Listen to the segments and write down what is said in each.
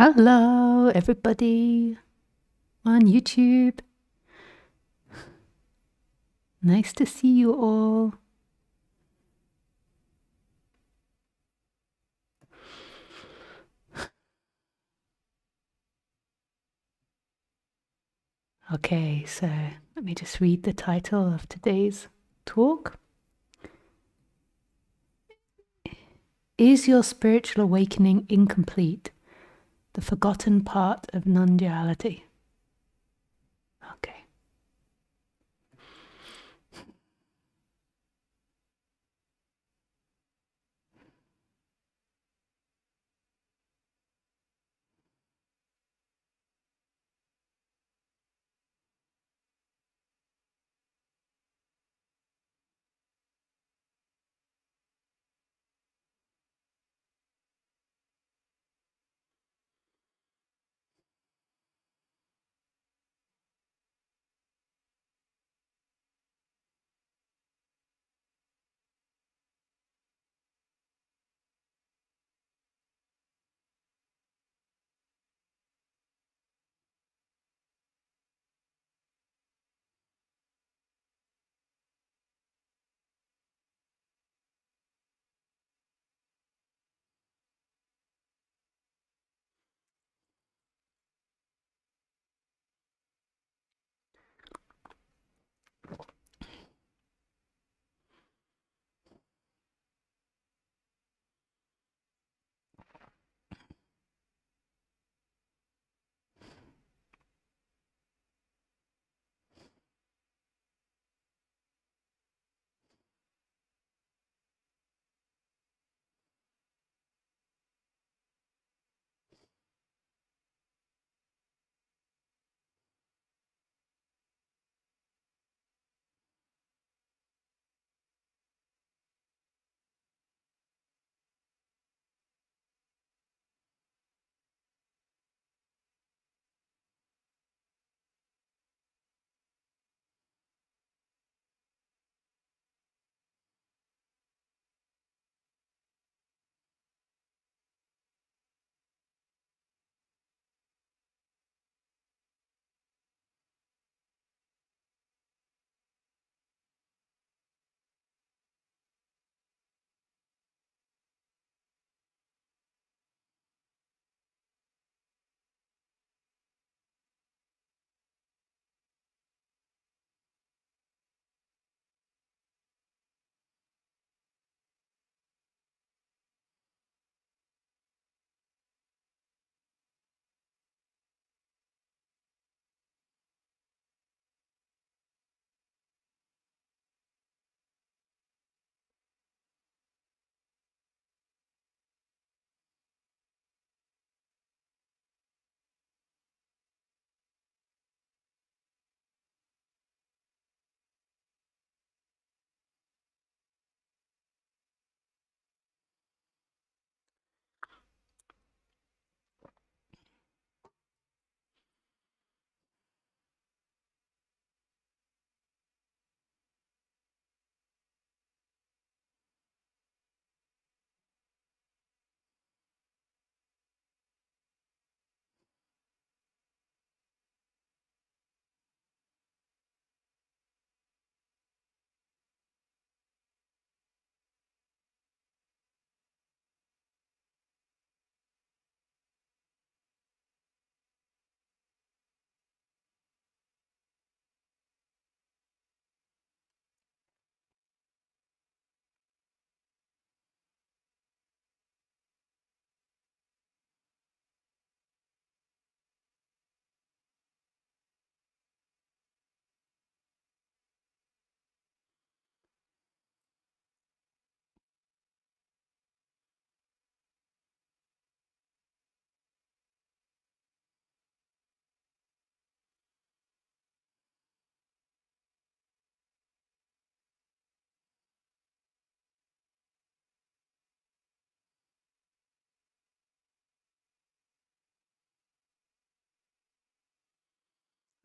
Hello, everybody on YouTube. Nice to see you all. Okay, so let me just read the title of today's talk. Is your spiritual awakening incomplete? The forgotten part of non-duality. Okay.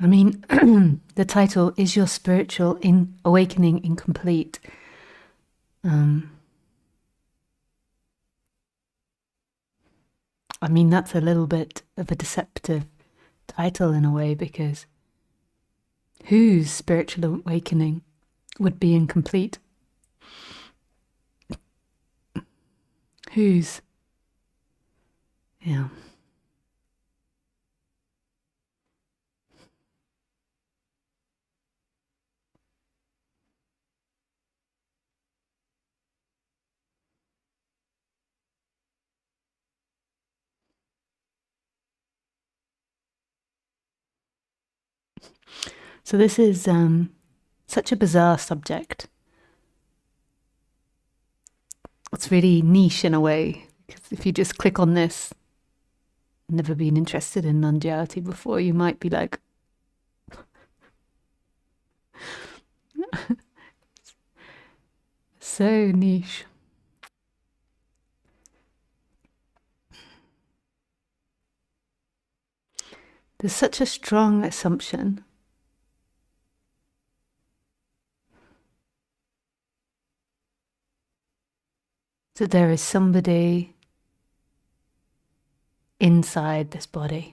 I mean, the title, Is Your Spiritual Awakening Incomplete? I mean, that's a little bit of a deceptive title in a way, because whose spiritual awakening would be incomplete? Whose? Yeah. So this is such a bizarre subject. It's really niche in a way, because if you just click on this, never been interested in non-duality before, you might be like, so niche. There's such a strong assumption that there is somebody inside this body.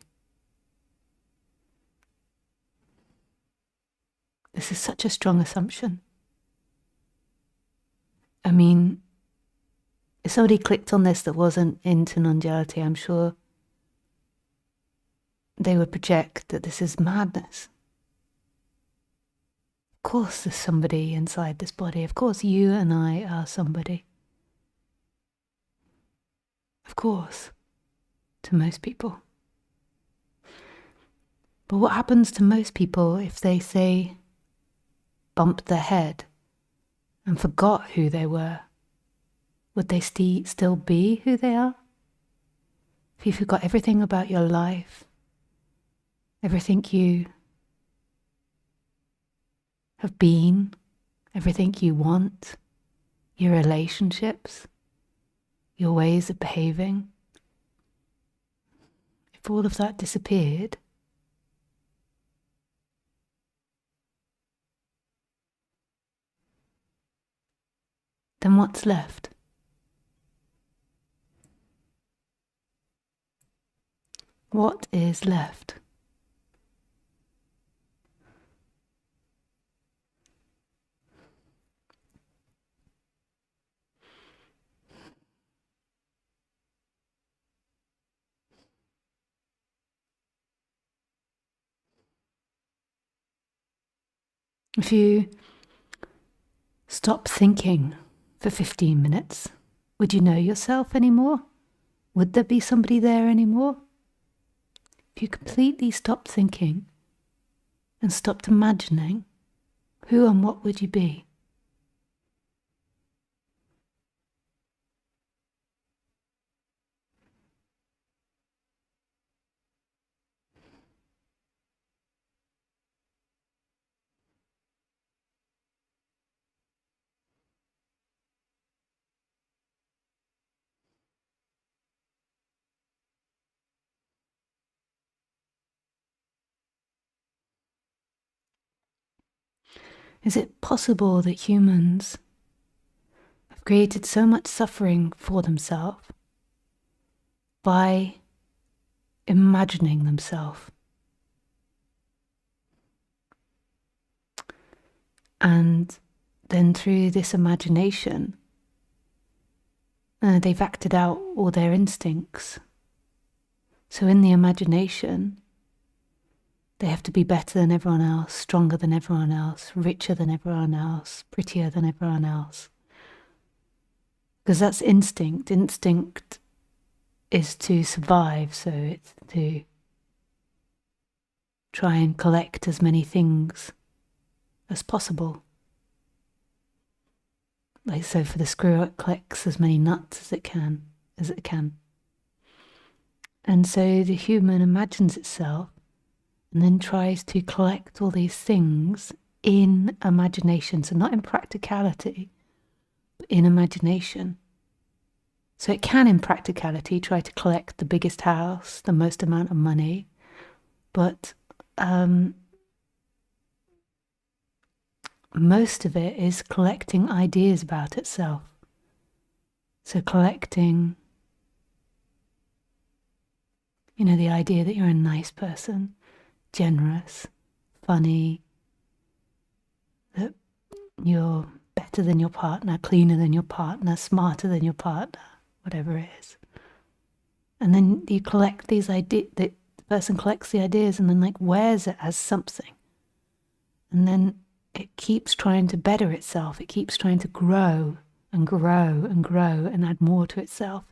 This is such a strong assumption. I mean, if somebody clicked on this that wasn't into non-duality, I'm sure they would project that this is madness. Of course there's somebody inside this body. Of course you and I are somebody. Of course, to most people. But what happens to most people if they, say, bumped their head and forgot who they were? Would they still be who they are? If you forgot everything about your life, everything you have been, everything you want, your relationships, your ways of behaving, if all of that disappeared, then what's left? What is left? If you stop thinking for 15 minutes, would you know yourself anymore? Would there be somebody there anymore? If you completely stopped thinking and stopped imagining, who and what would you be? Is it possible that humans have created so much suffering for themselves by imagining themselves? And then through this imagination, they've acted out all their instincts. So in the imagination, they have to be better than everyone else, stronger than everyone else, richer than everyone else, prettier than everyone else. Because that's instinct. Instinct is to survive, so it's to try and collect as many things as possible. Like so for the squirrel, it collects as many nuts as it can. And so the human imagines itself and then tries to collect all these things in imagination. So not in practicality, but in imagination. So it can, in practicality, try to collect the biggest house, the most amount of money, but most of it is collecting ideas about itself. So collecting You know, the idea that you're a nice person, generous, funny, that you're better than your partner, cleaner than your partner, smarter than your partner, whatever it is. And then you collect these ideas, the person collects the ideas and then like wears it as something. And then it keeps trying to better itself. It keeps trying to grow and grow and grow and add more to itself.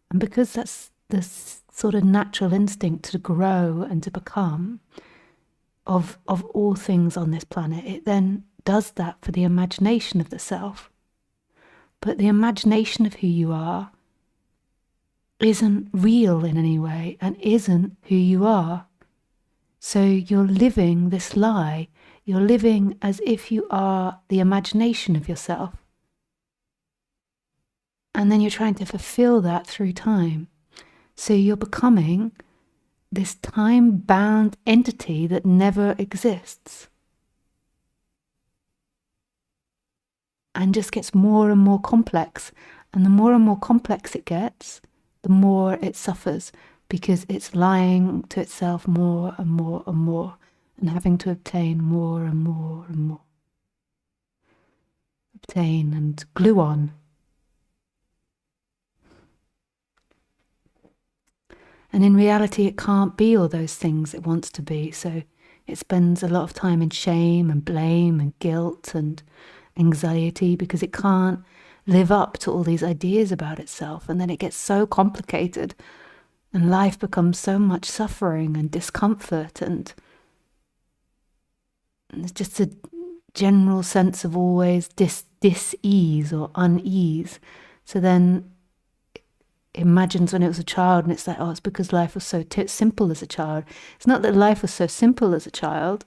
And because that's this sort of natural instinct to grow and to become of all things on this planet, it then does that for the imagination of the self. But the imagination of who you are isn't real in any way and isn't who you are. So you're living this lie. You're living as if you are the imagination of yourself. And then you're trying to fulfill that through time. So you're becoming this time-bound entity that never exists. And just gets more and more complex. And the more and more complex it gets, the more it suffers, because it's lying to itself more and more and more, and having to obtain more and more and more. Obtain and glue on. And in reality, it can't be all those things it wants to be. So it spends a lot of time in shame and blame and guilt and anxiety because it can't live up to all these ideas about itself. And then it gets so complicated and life becomes so much suffering and discomfort, and there's just a general sense of always dis-ease or unease. So then imagines when it was a child and it's like, oh, it's because life was so simple as a child. It's not that life was so simple as a child.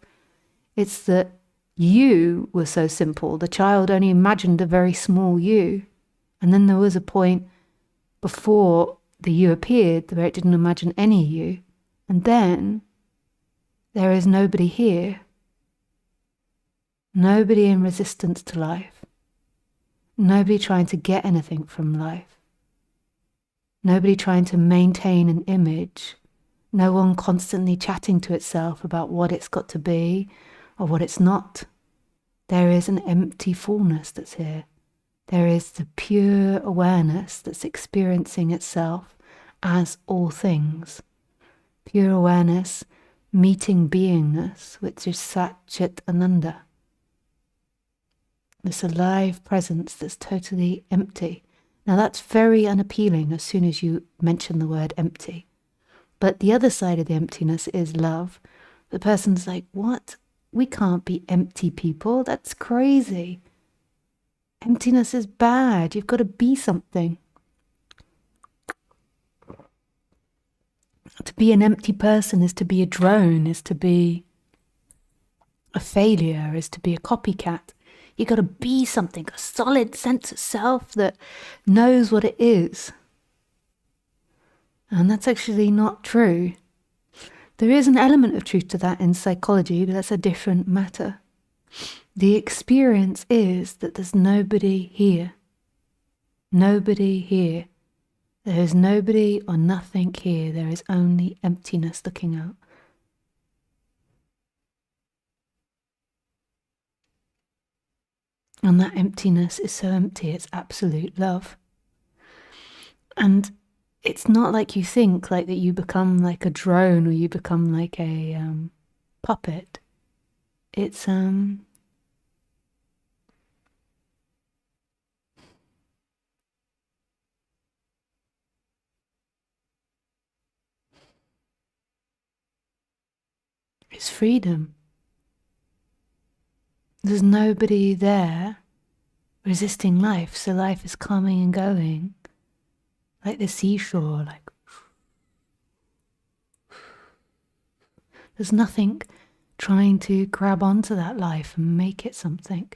It's that you were so simple. The child only imagined a very small you. And then there was a point before the you appeared where it didn't imagine any you. And then there is nobody here. Nobody in resistance to life. Nobody trying to get anything from life. Nobody trying to maintain an image. No one constantly chatting to itself about what it's got to be or what it's not. There is an empty fullness that's here. There is the pure awareness that's experiencing itself as all things. Pure awareness meeting beingness, which is Sat Chit Ananda. This alive presence that's totally empty. Now that's very unappealing as soon as you mention the word empty. But the other side of the emptiness is love. The person's like, what? We can't be empty people. That's crazy. Emptiness is bad. You've got to be something. To be an empty person is to be a drone, is to be a failure, is to be a copycat. You've got to be something, a solid sense of self that knows what it is. And that's actually not true. There is an element of truth to that in psychology, but that's a different matter. The experience is that there's nobody here. Nobody here. There is nobody or nothing here. There is only emptiness looking out. And that emptiness is so empty, it's absolute love. And it's not like you think, like that you become like a drone or you become like a puppet. It's it's freedom. There's nobody there resisting life, so life is coming and going like the seashore, like there's nothing trying to grab onto that life and make it something.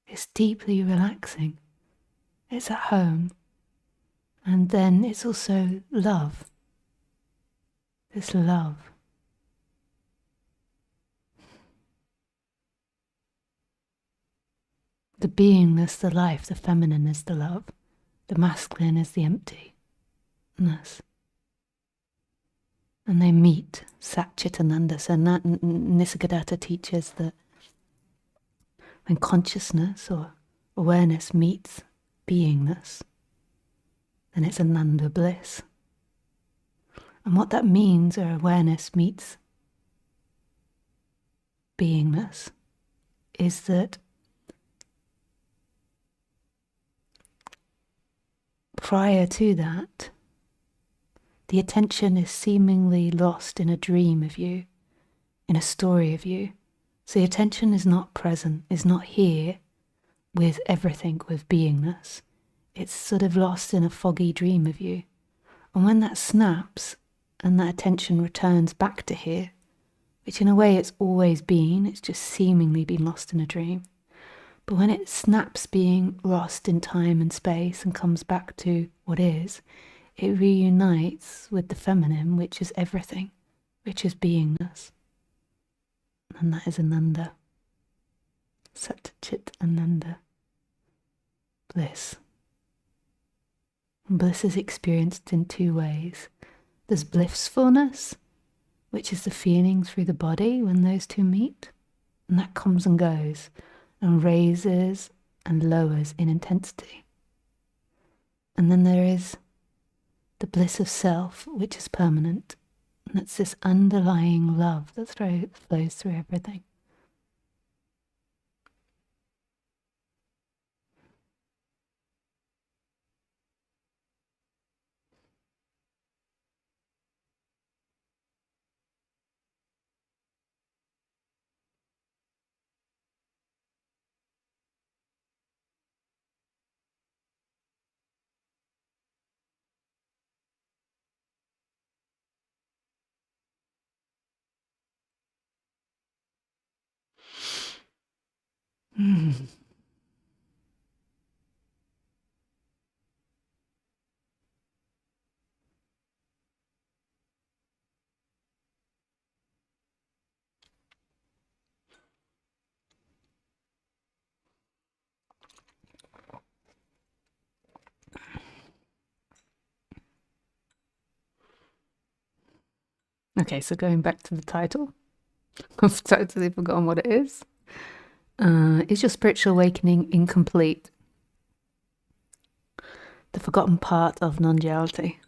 It's deeply relaxing. It's at home. And then it's also love. It's love. The beingness, the life, the feminine is the love. The masculine is the emptiness. And they meet Sat Chit Ananda. So Nisargadatta teaches that when consciousness or awareness meets beingness, then it's Ananda bliss. And what that means, or awareness meets beingness, is that prior to that, the attention is seemingly lost in a dream of you, in a story of you. So the attention is not present, is not here with everything, with beingness. It's sort of lost in a foggy dream of you. And when that snaps and that attention returns back to here, which in a way it's always been, it's just seemingly been lost in a dream. But when it snaps being lost in time and space and comes back to what is, it reunites with the feminine, which is everything, which is beingness. And that is Ananda. Sat Chit Ananda. Bliss. And bliss is experienced in two ways. There's blissfulness, which is the feeling through the body when those two meet. And that comes and goes and raises and lowers in intensity. And then there is the bliss of self, which is permanent. And it's this underlying love that flows through everything. Okay, so going back to the title, I've totally forgotten what it is. Is your spiritual awakening incomplete? The forgotten part of non-duality.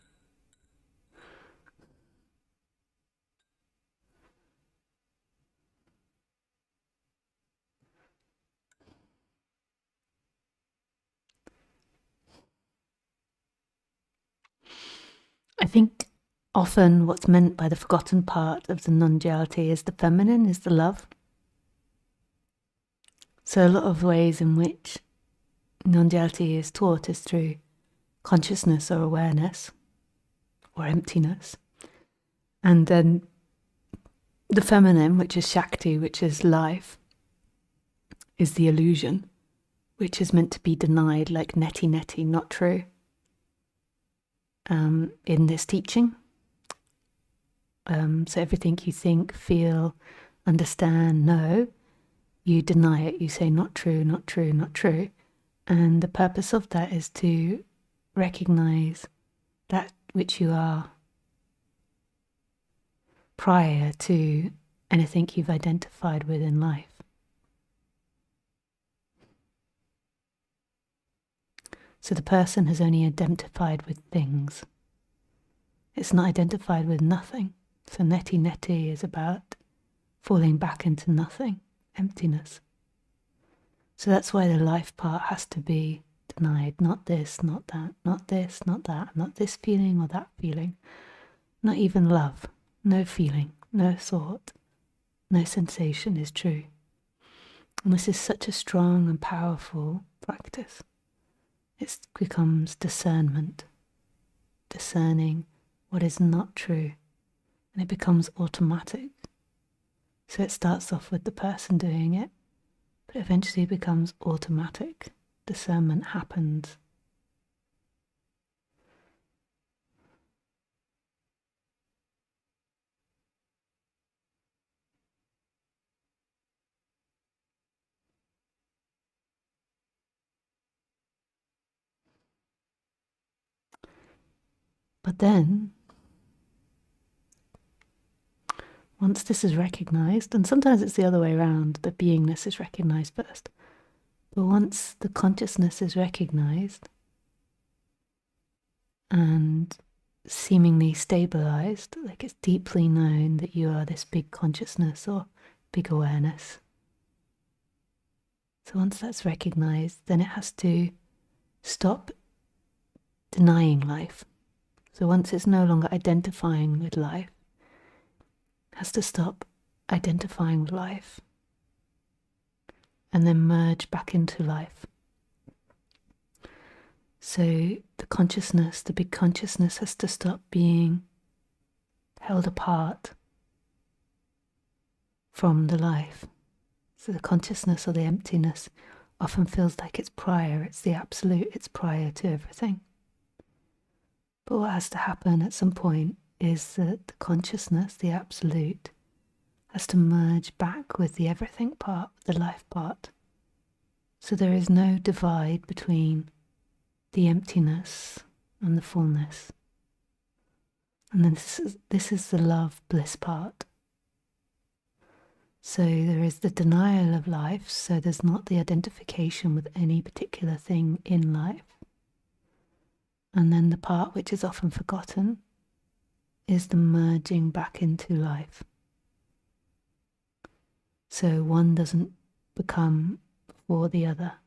I think often what's meant by the forgotten part of the non-duality is the feminine, is the love. So a lot of ways in which non-duality is taught is through consciousness or awareness or emptiness. And then the feminine, which is Shakti, which is life, is the illusion, which is meant to be denied, like neti neti, not true. In this teaching. So everything you think, feel, understand, know, you deny it. You say not true, not true, not true. And the purpose of that is to recognize that which you are prior to anything you've identified with in life. So the person has only identified with things. It's not identified with nothing. So neti neti is about falling back into nothing, emptiness. So that's why the life part has to be denied. Not this, not that, not this, not that, not this feeling or that feeling. Not even love, no feeling, no thought, no sensation is true. And this is such a strong and powerful practice. It becomes discernment, discerning what is not true, and it becomes automatic. So it starts off with the person doing it, but eventually it becomes automatic. Discernment happens. But then, once this is recognized, and sometimes it's the other way around, the beingness is recognized first. But once the consciousness is recognized and seemingly stabilized, like it's deeply known that you are this big consciousness or big awareness. So once that's recognized, then it has to stop denying life. So once it's no longer identifying with life, it has to stop identifying with life and then merge back into life. So the consciousness, the big consciousness, has to stop being held apart from the life. So the consciousness or the emptiness often feels like it's prior, it's the absolute, it's prior to everything. But what has to happen at some point is that the consciousness, the absolute, has to merge back with the everything part, the life part. So there is no divide between the emptiness and the fullness. And then this is the love bliss part. So there is the denial of life, so there's not the identification with any particular thing in life. And then the part which is often forgotten is the merging back into life. So one doesn't become for the other.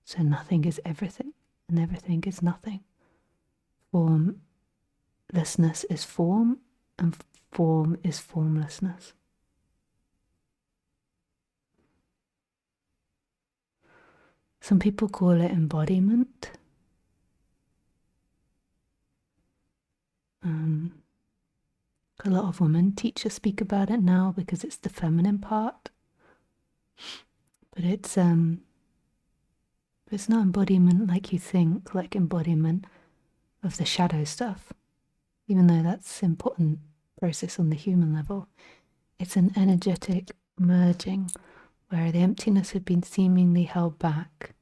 So nothing is everything, and everything is nothing. Formlessness is form, and form is formlessness. Some people call it embodiment. A lot of women teachers speak about it now because it's the feminine part. But it's not embodiment like you think, like embodiment of the shadow stuff. Even though that's an important process on the human level, it's an energetic merging where the emptiness had been seemingly held back.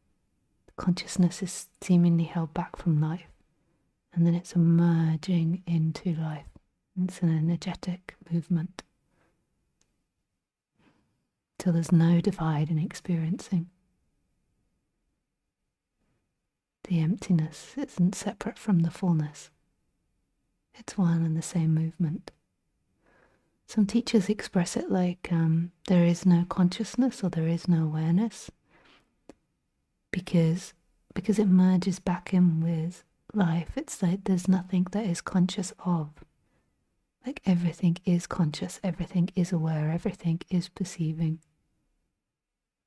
The consciousness is seemingly held back from life. And then it's a merging into life. It's an energetic movement. Till there's no divide in experiencing. The emptiness isn't separate from the fullness. It's one and the same movement. Some teachers express it like there is no consciousness or there is no awareness because it merges back in with life. It's like there's nothing that is conscious of. Like everything is conscious, everything is aware, everything is perceiving.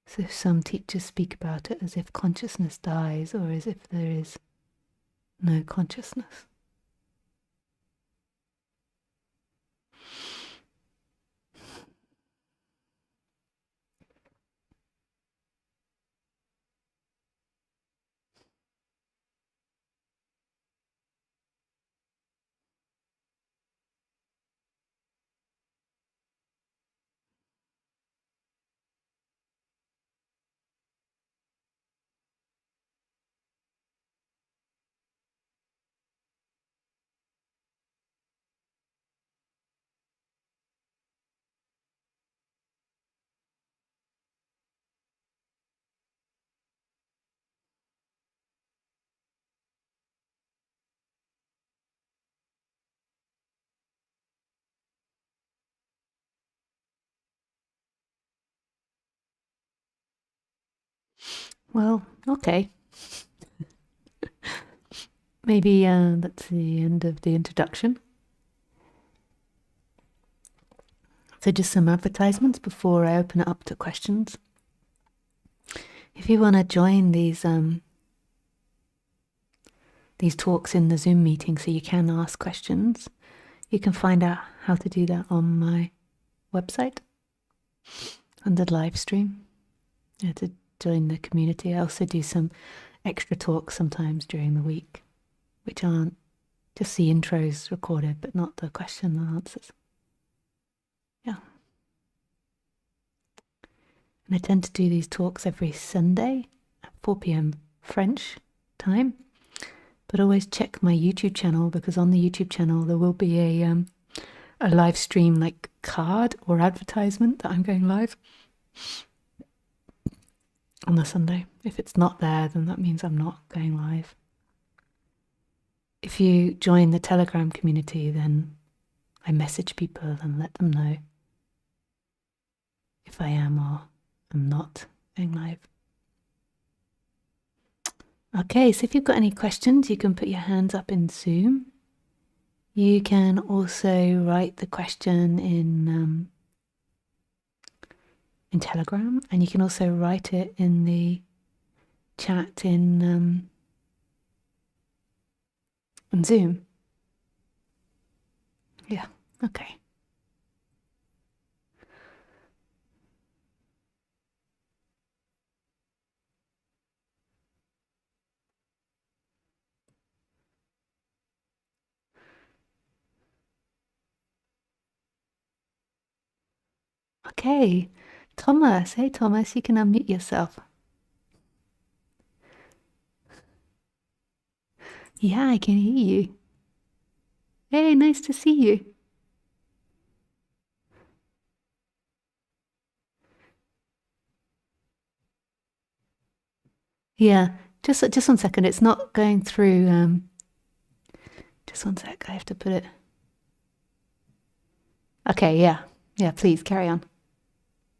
So some teachers speak about it as if consciousness dies or as if there is no consciousness. Well, okay. Maybe that's the end of the introduction. So just some advertisements before I open it up to questions. If you want to join these talks in the Zoom meeting so you can ask questions, you can find out how to do that on my website under live stream. To join the community. I also do some extra talks sometimes during the week, which aren't just the intros recorded, but not the question and answers. Yeah. And I tend to do these talks every Sunday at 4 p.m. French time. But always check my YouTube channel, because on the YouTube channel there will be a live stream like card or advertisement that I'm going live on the Sunday. If it's not there, then that means I'm not going live. If you join the Telegram community, then I message people and let them know if I am or am not going live. Okay, so if you've got any questions, you can put your hands up in Zoom. You can also write the question in Telegram, and you can also write it in the chat in Zoom. Yeah, okay. Okay, Thomas. Hey, Thomas, you can unmute yourself. Yeah, I can hear you. Hey, nice to see you. Yeah, just 1 second. It's not going through. Just 1 sec. I have to put it. Okay, yeah. Please carry on.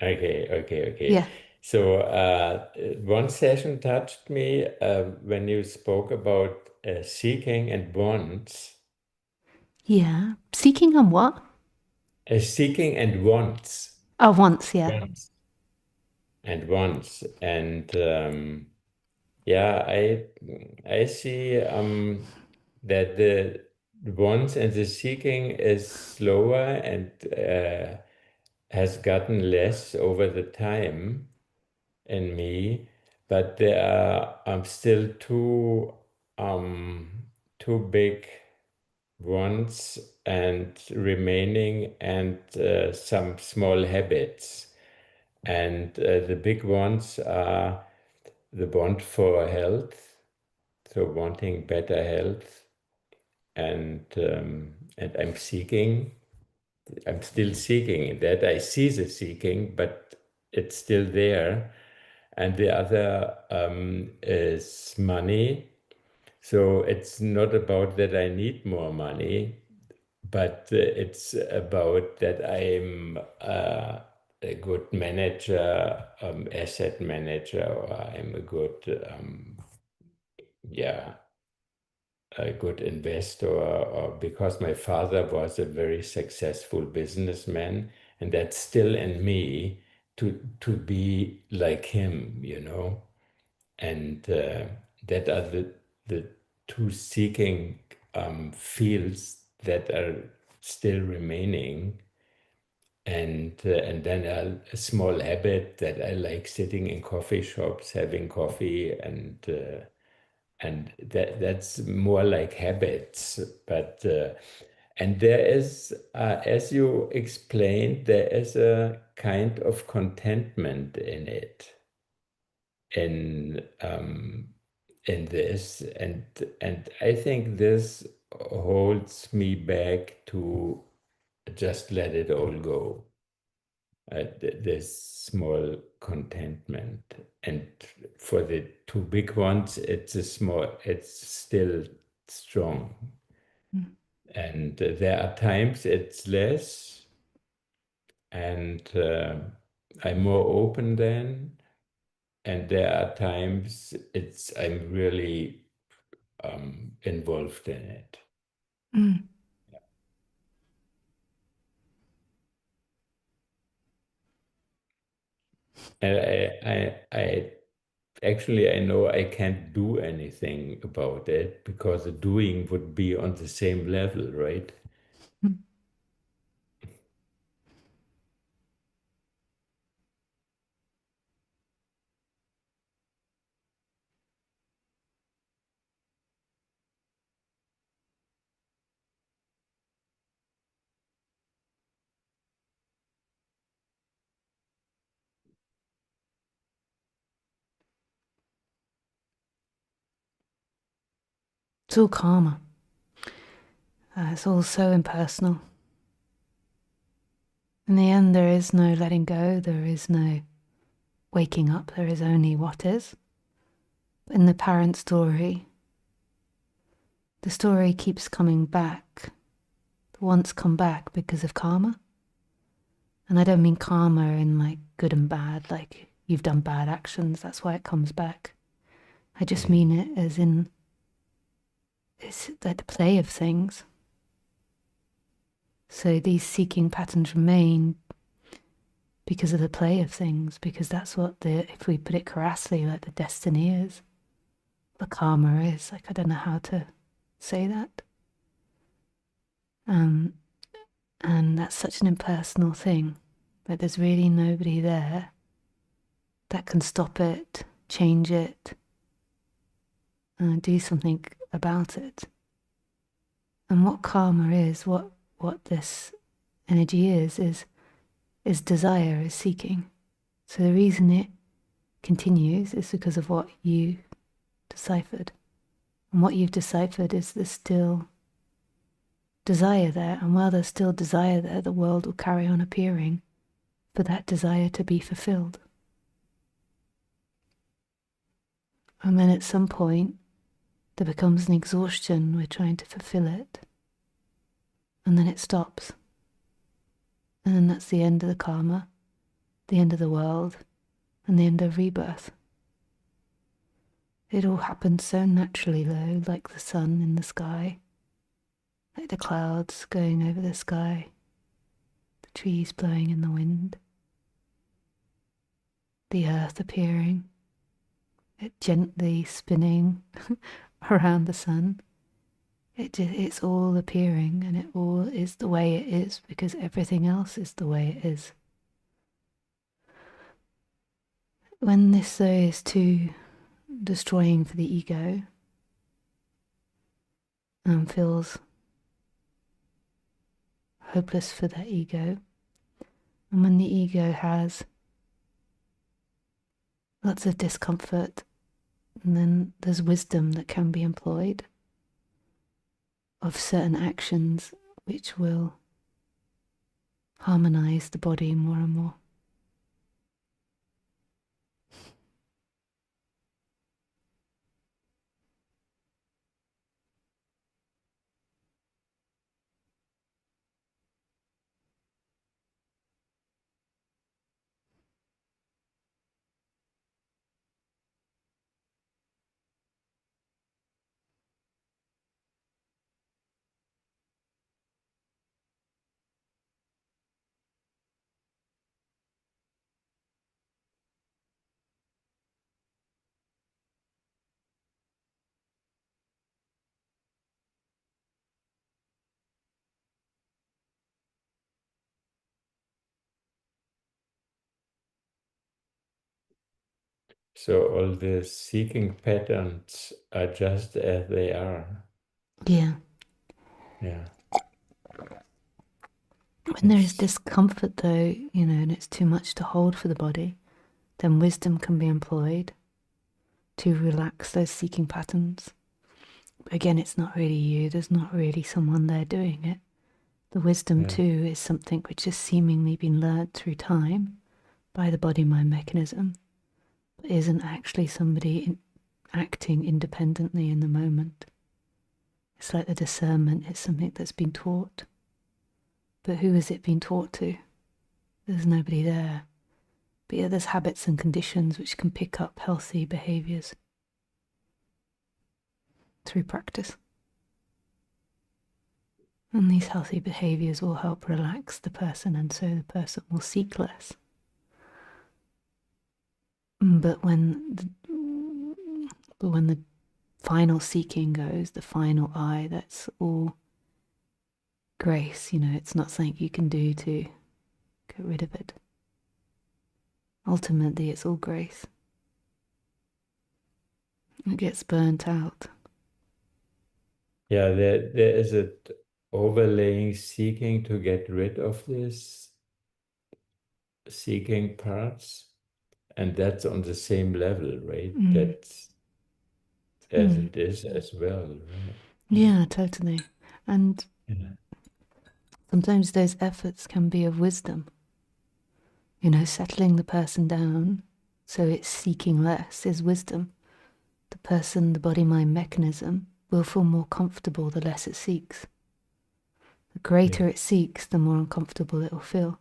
Okay. Yeah. So one session touched me when you spoke about seeking and wants. Yeah. Seeking on what? Seeking and wants. Oh, once. Yeah. Wants. And wants. And yeah, I see that the wants and the seeking is slower and has gotten less over the time in me, but there are still two big wants and remaining, and some small habits. And the big ones are the want for health, so wanting better health, and I'm still seeking that. I see the seeking, but it's still there. And the other is money. So it's not about that I need more money, but it's about that I'm a good manager, asset manager, or I'm a good, yeah, a good investor, or because my father was a very successful businessman, and that's still in me to be like him, and that are the two seeking fields that are still remaining. And then a small habit that I like sitting in coffee shops, having coffee, and that's more like habits. But and there is, as you explained, there is a kind of contentment in it, in this, and I think this holds me back to just let it all go. This small contentment, and for the two big ones, it's still strong. Mm. And there are times it's less, and I'm more open then. And there are times I'm really involved in it. Mm. And I actually, I know I can't do anything about it, because the doing would be on the same level, right? Mm. It's all karma. It's all so impersonal. In the end, there is no letting go, there is no waking up, there is only what is. In the parent story, the story keeps coming back. The wants come back because of karma. And I don't mean karma in like good and bad, like you've done bad actions, that's why it comes back. I just mean it as in, it's like the play of things. So these seeking patterns remain because of the play of things, because that's what if we put it crassly, like the destiny is, the karma is. Like, I don't know how to say that. And that's such an impersonal thing. Like, there's really nobody there that can stop it, change it, do something about it. And what karma is, what this energy is desire, is seeking. So the reason it continues is because of what you deciphered. And what you've deciphered is there's still desire there. And while there's still desire there, the world will carry on appearing for that desire to be fulfilled. And then at some point, there becomes an exhaustion, we're trying to fulfill it. And then it stops. And then that's the end of the karma, the end of the world, and the end of rebirth. It all happens so naturally though, like the sun in the sky, like the clouds going over the sky, the trees blowing in the wind, the earth appearing, it gently spinning around the sun. It's all appearing, and it all is the way it is because everything else is the way it is. When this though is too destroying for the ego and feels hopeless for that ego, and when the ego has lots of discomfort, and then there's wisdom that can be employed of certain actions which will harmonize the body more and more. So all the seeking patterns are just as they are. Yeah. Yeah. When there is discomfort though, and it's too much to hold for the body, then wisdom can be employed to relax those seeking patterns. But again, it's not really you, there's not really someone there doing it. The wisdom too is something which has seemingly been learnt through time by the body-mind mechanism, but isn't actually somebody acting independently in the moment. It's like the discernment is something that's been taught. But who is it being taught to? There's nobody there. But yeah, there's habits and conditions which can pick up healthy behaviours through practice. And these healthy behaviours will help relax the person, and so the person will seek less. But when the final seeking goes, the final I, that's all grace. It's not something you can do to get rid of it. Ultimately, it's all grace. It gets burnt out. Yeah, there is an overlaying seeking to get rid of this seeking parts, and that's on the same level, right? as it is as well, right? Yeah, totally. And Yeah. sometimes those efforts can be of wisdom. You know, settling the person down so it's seeking less is wisdom. The person, the body mind mechanism, will feel more comfortable the less it seeks. The greater Yes. it seeks, the more uncomfortable it will feel.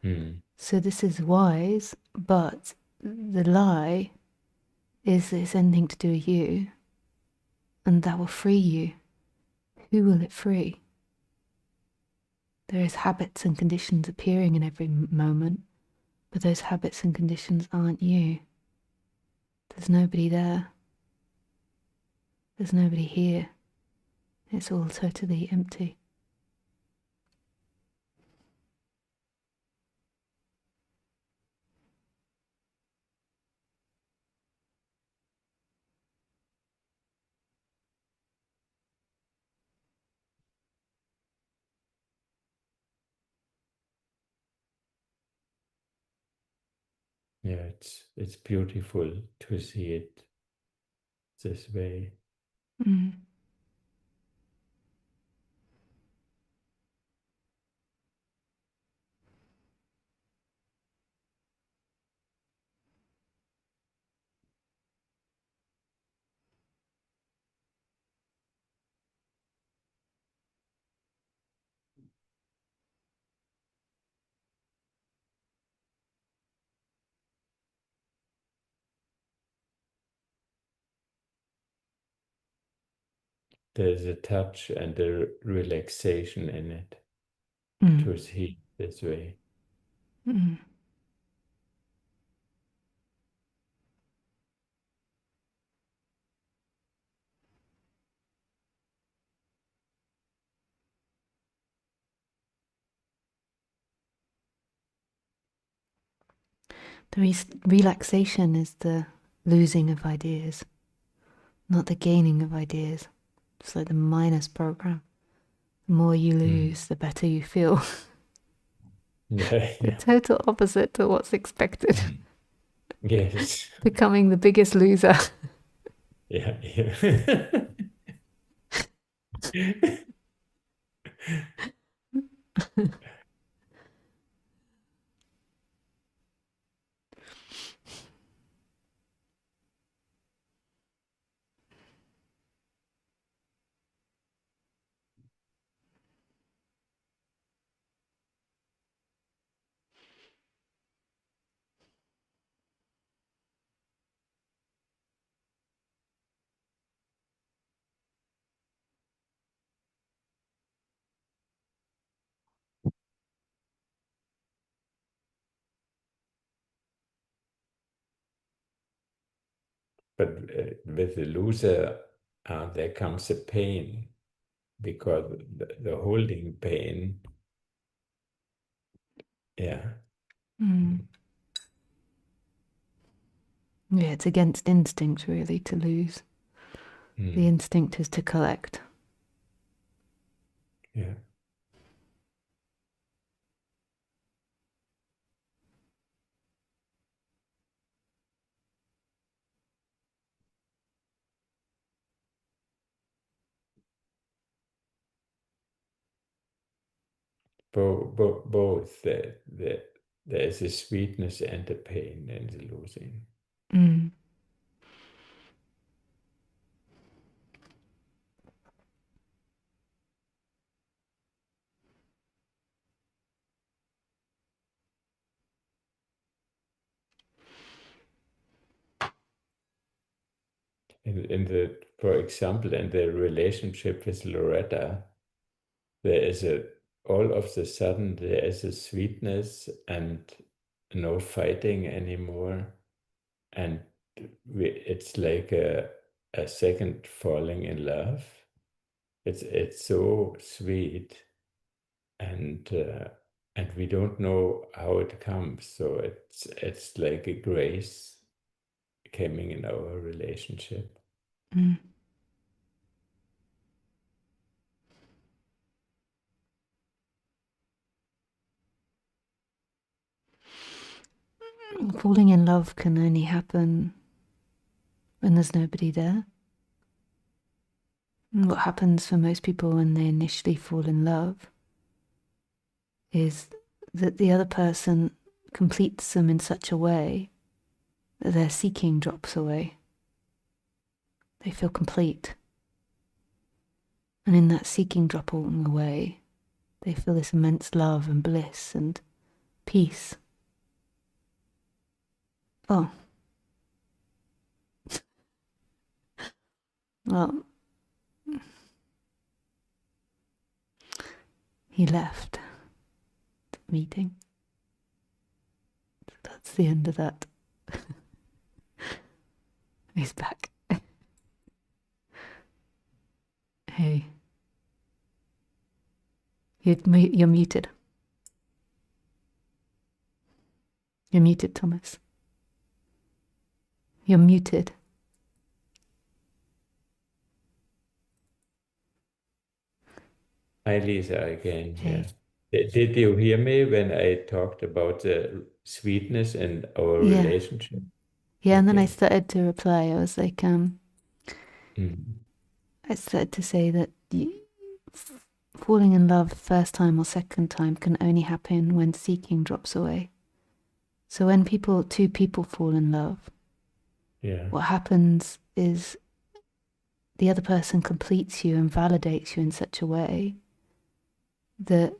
Mm. So this is wise, but the lie is that it's anything to do with you, and that will free you. Who will it free? There is habits and conditions appearing in every moment, but those habits and conditions aren't you. There's nobody there. There's nobody here. It's all totally empty. Yeah, it's beautiful to see it this way. Mm. There's a touch and a relaxation in it Mm. to see this way. Mm. The relaxation is the losing of ideas, not the gaining of ideas. It's like the minus program. The more you Mm. lose, the better you feel. Yeah, The yeah. total opposite to what's expected. Mm. Yes. Becoming the biggest loser. Yeah, yeah. But with the loser, there comes a pain because the holding pain, yeah. Mm. Yeah, it's against instinct, really, to lose. The Mm. instinct is to collect. Yeah. Both there is a sweetness and a pain in the losing. Mm. For example, in the relationship with Loretta, there is all of the sudden there is a sweetness and no fighting anymore, and it's like a second falling in love. It's so sweet, and we don't know how it comes. So it's like a grace coming in our relationship. Mm. Falling in love can only happen when there's nobody there. And what happens for most people when they initially fall in love is that the other person completes them in such a way that their seeking drops away. They feel complete. And in that seeking dropping away, they feel this immense love and bliss and peace. Oh. Well, he left the meeting. That's the end of that. He's back. Hey. You're muted. You're muted, Thomas. You're muted. Hi, Lisa, again. Hey. Yeah. Did you hear me when I talked about the sweetness in our Yeah. relationship? Yeah, and then I Okay. started to reply. I was like, Mhm. I started to say that falling in love first time or second time can only happen when seeking drops away. So when two people fall in love, Yeah. what happens is the other person completes you and validates you in such a way that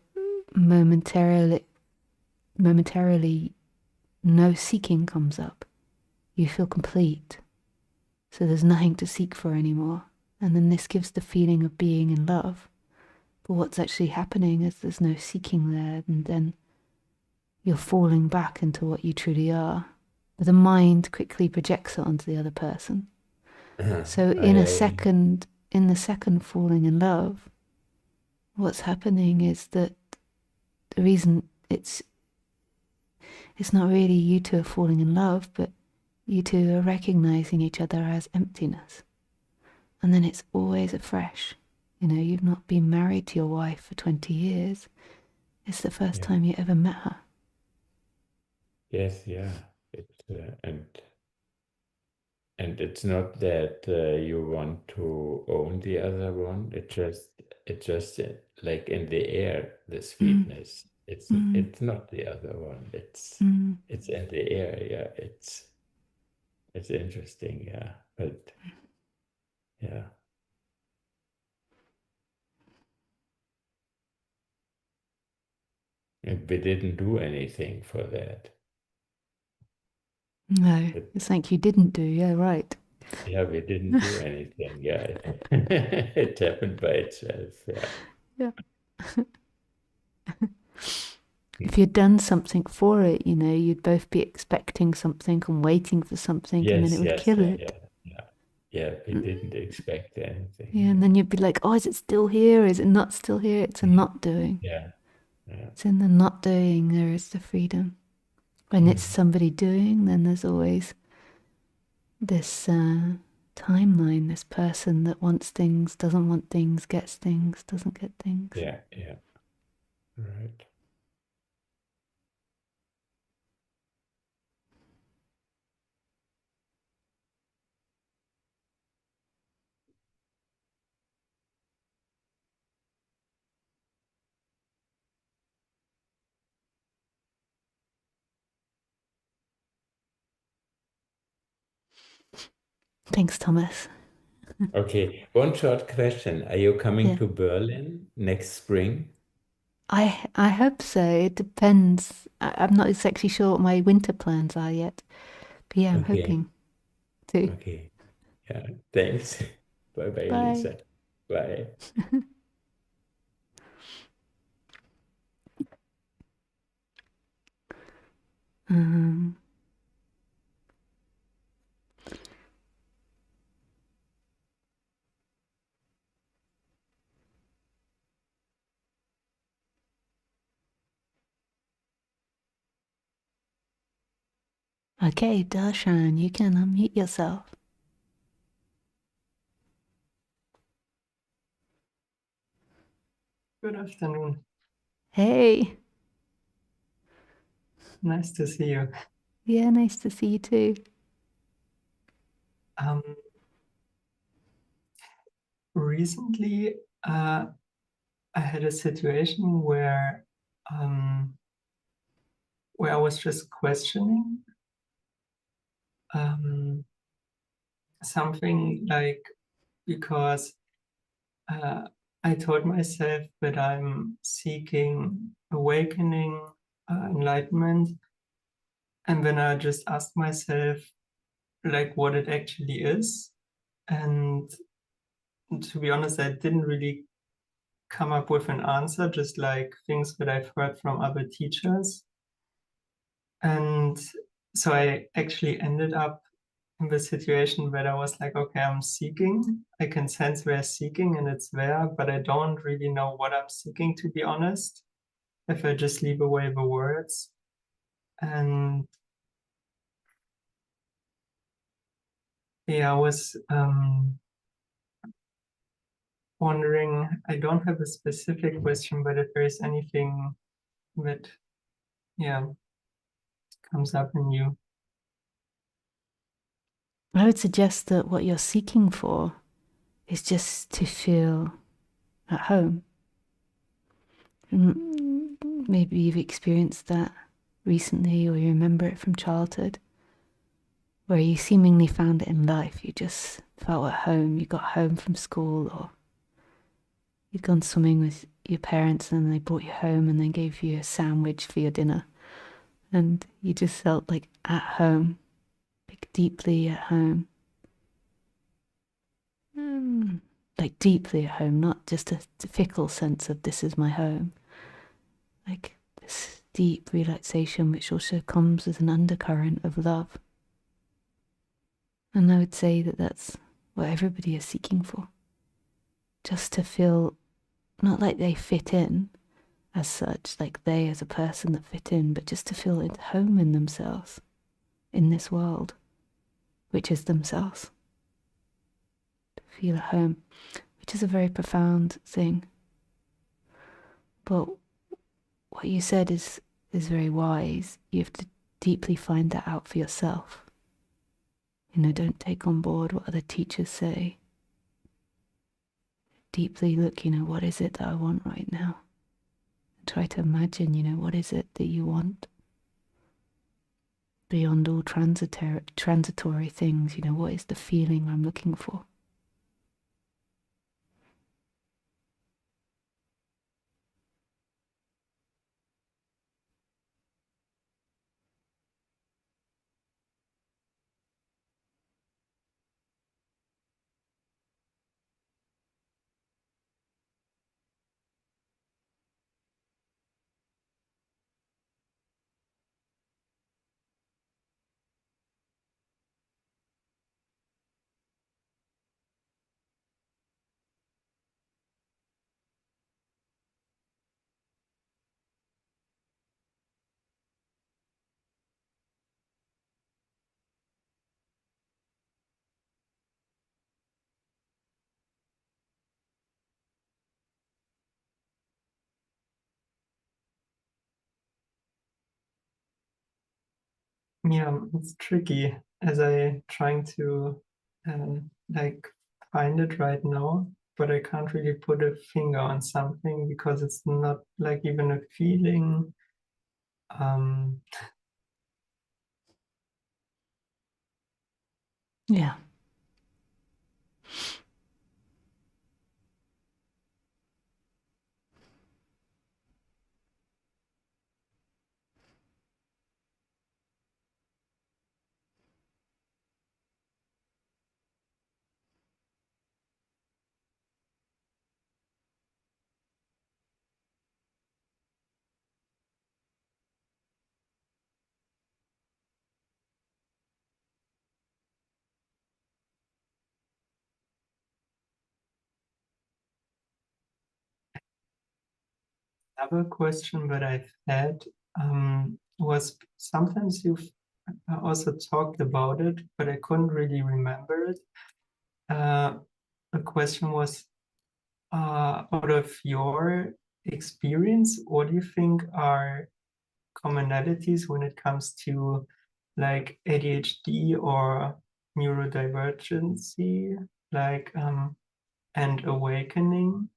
momentarily no seeking comes up. You feel complete. So there's nothing to seek for anymore. And then this gives the feeling of being in love. But what's actually happening is there's no seeking there, and then you're falling back into what you truly are. But the mind quickly projects it onto the other person. So in the second falling in love, what's happening is that the reason it's not really you two are falling in love, but you two are recognizing each other as emptiness. And then it's always afresh. You've not been married to your wife for 20 years. It's the first Yeah. time you ever met her. Yes, yeah. It's and it's not that you want to own the other one. It's just like in the air, the Mm, sweetness. It's mm, it's not the other one. It's mm. it's in the air. Yeah. It's interesting. Yeah. But yeah. And we didn't do anything for that. No, But it's like you didn't do. Yeah, right. yeah, we didn't do anything. Yeah. It happened by itself. Yeah. Yeah. If you'd done something for it, you'd both be expecting something and waiting for something, and then it Yes, would yes, kill yeah, it. yeah, yeah. Yeah, we didn't expect Yeah, anything. and Yeah. then you'd be like, oh, is it still here? Is it not still here? It's a not doing. Yeah. Yeah. It's in the not doing there is the freedom. When it's Mhm. somebody doing, then there's always this timeline, this person that wants things, doesn't want things, gets things, doesn't get things. Yeah, yeah. Right. Thanks, Thomas. Okay. One short question. Are you coming Yeah. to Berlin next spring? I hope so. It depends. I'm not exactly sure what my winter plans are yet. But yeah, I'm Okay. hoping to. Okay. Yeah. Thanks. Bye bye, Bye. Lisa. Bye. Um, okay, Darshan, you can unmute yourself. Good afternoon. Hey. Nice to see you. Yeah, nice to see you too. Um, recently I had a situation where I was just questioning something, like, because I told myself that I'm seeking awakening, enlightenment, and then I just asked myself, like, what it actually is. And to be honest, I didn't really come up with an answer, just like things that I've heard from other teachers. And so I actually ended up in the situation where I was like, okay, I'm seeking. I can sense where I'm seeking and it's there, but I don't really know what I'm seeking, to be honest, if I just leave away the words. And yeah, I was wondering, I don't have a specific question, but if there is anything that, yeah, comes up in you. I would suggest that what you're seeking for is just to feel at home. Maybe you've experienced that recently, or you remember it from childhood, where you seemingly found it in life. You just felt at home. You got home from school, or you'd gone swimming with your parents and they brought you home and they gave you a sandwich for your dinner. And you just felt like at home, like deeply at home. Like deeply at home, not just a fickle sense of this is my home. Like this deep relaxation, which also comes with an undercurrent of love. And I would say that that's what everybody is seeking for. Just to feel not like they fit in as such, like they as a person that fit in, but just to feel at home in themselves, in this world, which is themselves. To feel at home, which is a very profound thing. But what you said is very wise. You have to deeply find that out for yourself. Don't take on board what other teachers say. Deeply look, what is it that I want right now? And try to imagine, what is it that you want? Beyond all transitory things, what is the feeling I'm looking for? Yeah, it's tricky as I trying to like find it right now, but I can't really put a finger on something because it's not like even a feeling. Yeah. Another question that I've had was, sometimes you've also talked about it, but I couldn't really remember it. The question was, out of your experience, what do you think are commonalities when it comes to like ADHD or neurodivergency? Like, and awakening.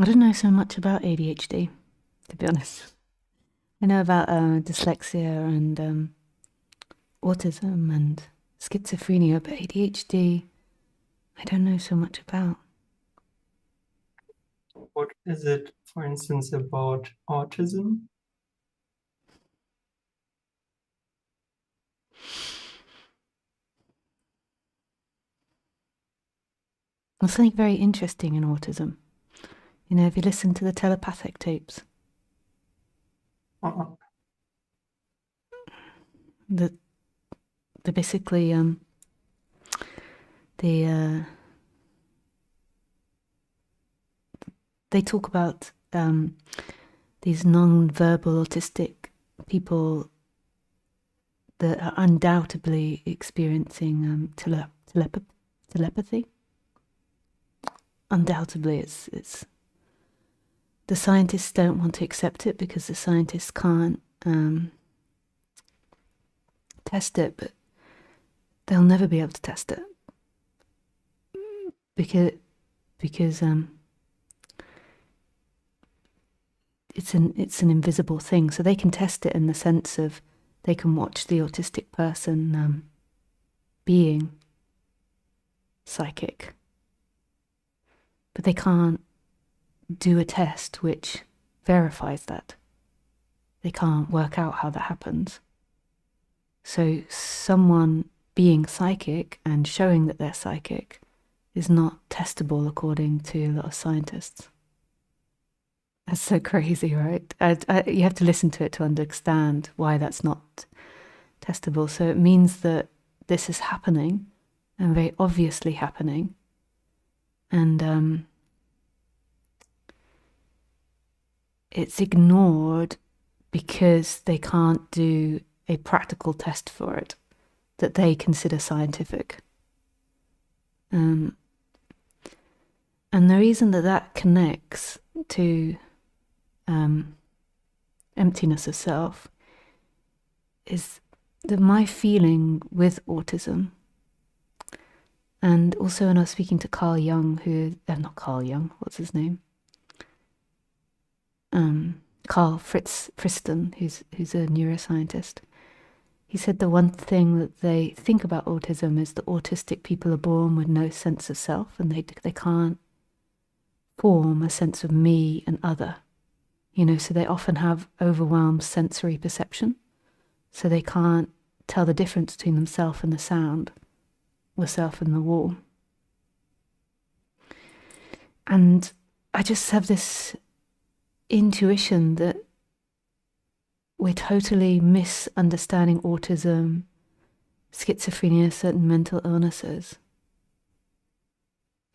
I don't know so much about ADHD, to be honest. I know about dyslexia and autism and schizophrenia, but ADHD, I don't know so much about. What is it, for instance, about autism? There's something very interesting in autism. You know, if you listen to the telepathic tapes, Uh, that they basically they talk about these non-verbal autistic people that are undoubtedly experiencing telepathy. Undoubtedly, it's the scientists don't want to accept it because the scientists can't test it, but they'll never be able to test it because it's an invisible thing. So they can test it in the sense of they can watch the autistic person being psychic, but they can't do a test which verifies that. They can't work out how that happens. So someone being psychic and showing that they're psychic is not testable according to a lot of scientists. That's so crazy, right? You have to listen to it to understand why that's not testable. So it means that this is happening and very obviously happening. And it's ignored because they can't do a practical test for it that they consider scientific. And the reason that that connects to emptiness of self is that my feeling with autism, and also when I was speaking to Carl Jung, not Carl Jung, what's his name? Carl Friston, who's a neuroscientist. He said the one thing that they think about autism is that autistic people are born with no sense of self, and they can't form a sense of me and other. You know, so they often have overwhelmed sensory perception, so they can't tell the difference between themselves and the sound, or self and the wall. And I just have this intuition that we're totally misunderstanding autism, schizophrenia, certain mental illnesses.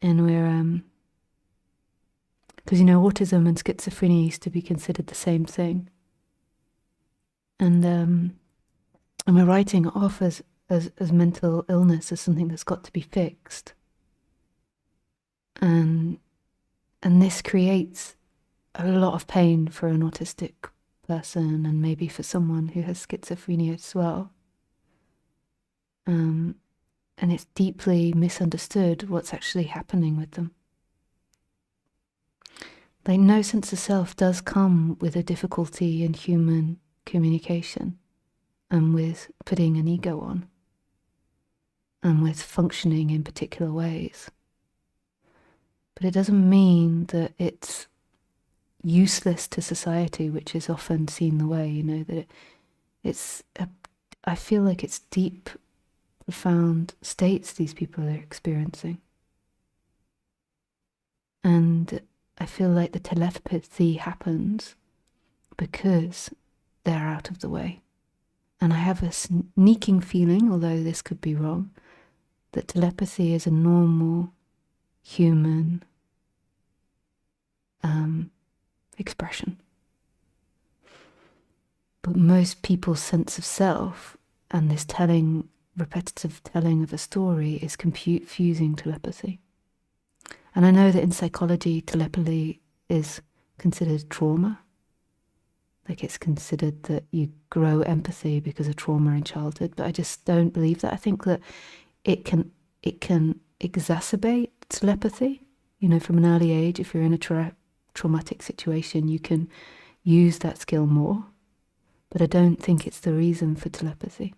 And we're, because you know, autism and schizophrenia used to be considered the same thing. And we're writing it off as mental illness, as something that's got to be fixed. And this creates a lot of pain for an autistic person, and maybe for someone who has schizophrenia as well. And it's deeply misunderstood what's actually happening with them. Like, no sense of self does come with a difficulty in human communication, and with putting an ego on, and with functioning in particular ways. But it doesn't mean that it's useless to society, which is often seen the way, you know, that I feel like it's deep, profound states these people are experiencing. And I feel like the telepathy happens because they're out of the way. And I have a sneaking feeling, although this could be wrong, that telepathy is a normal human expression. But most people's sense of self and this repetitive telling of a story is confusing telepathy. And I know that in psychology, telepathy is considered trauma. Like it's considered that you grow empathy because of trauma in childhood, but I just don't believe that. I think that it can exacerbate telepathy. You know, from an early age, if you're in a traumatic situation, you can use that skill more. But I don't think it's the reason for telepathy.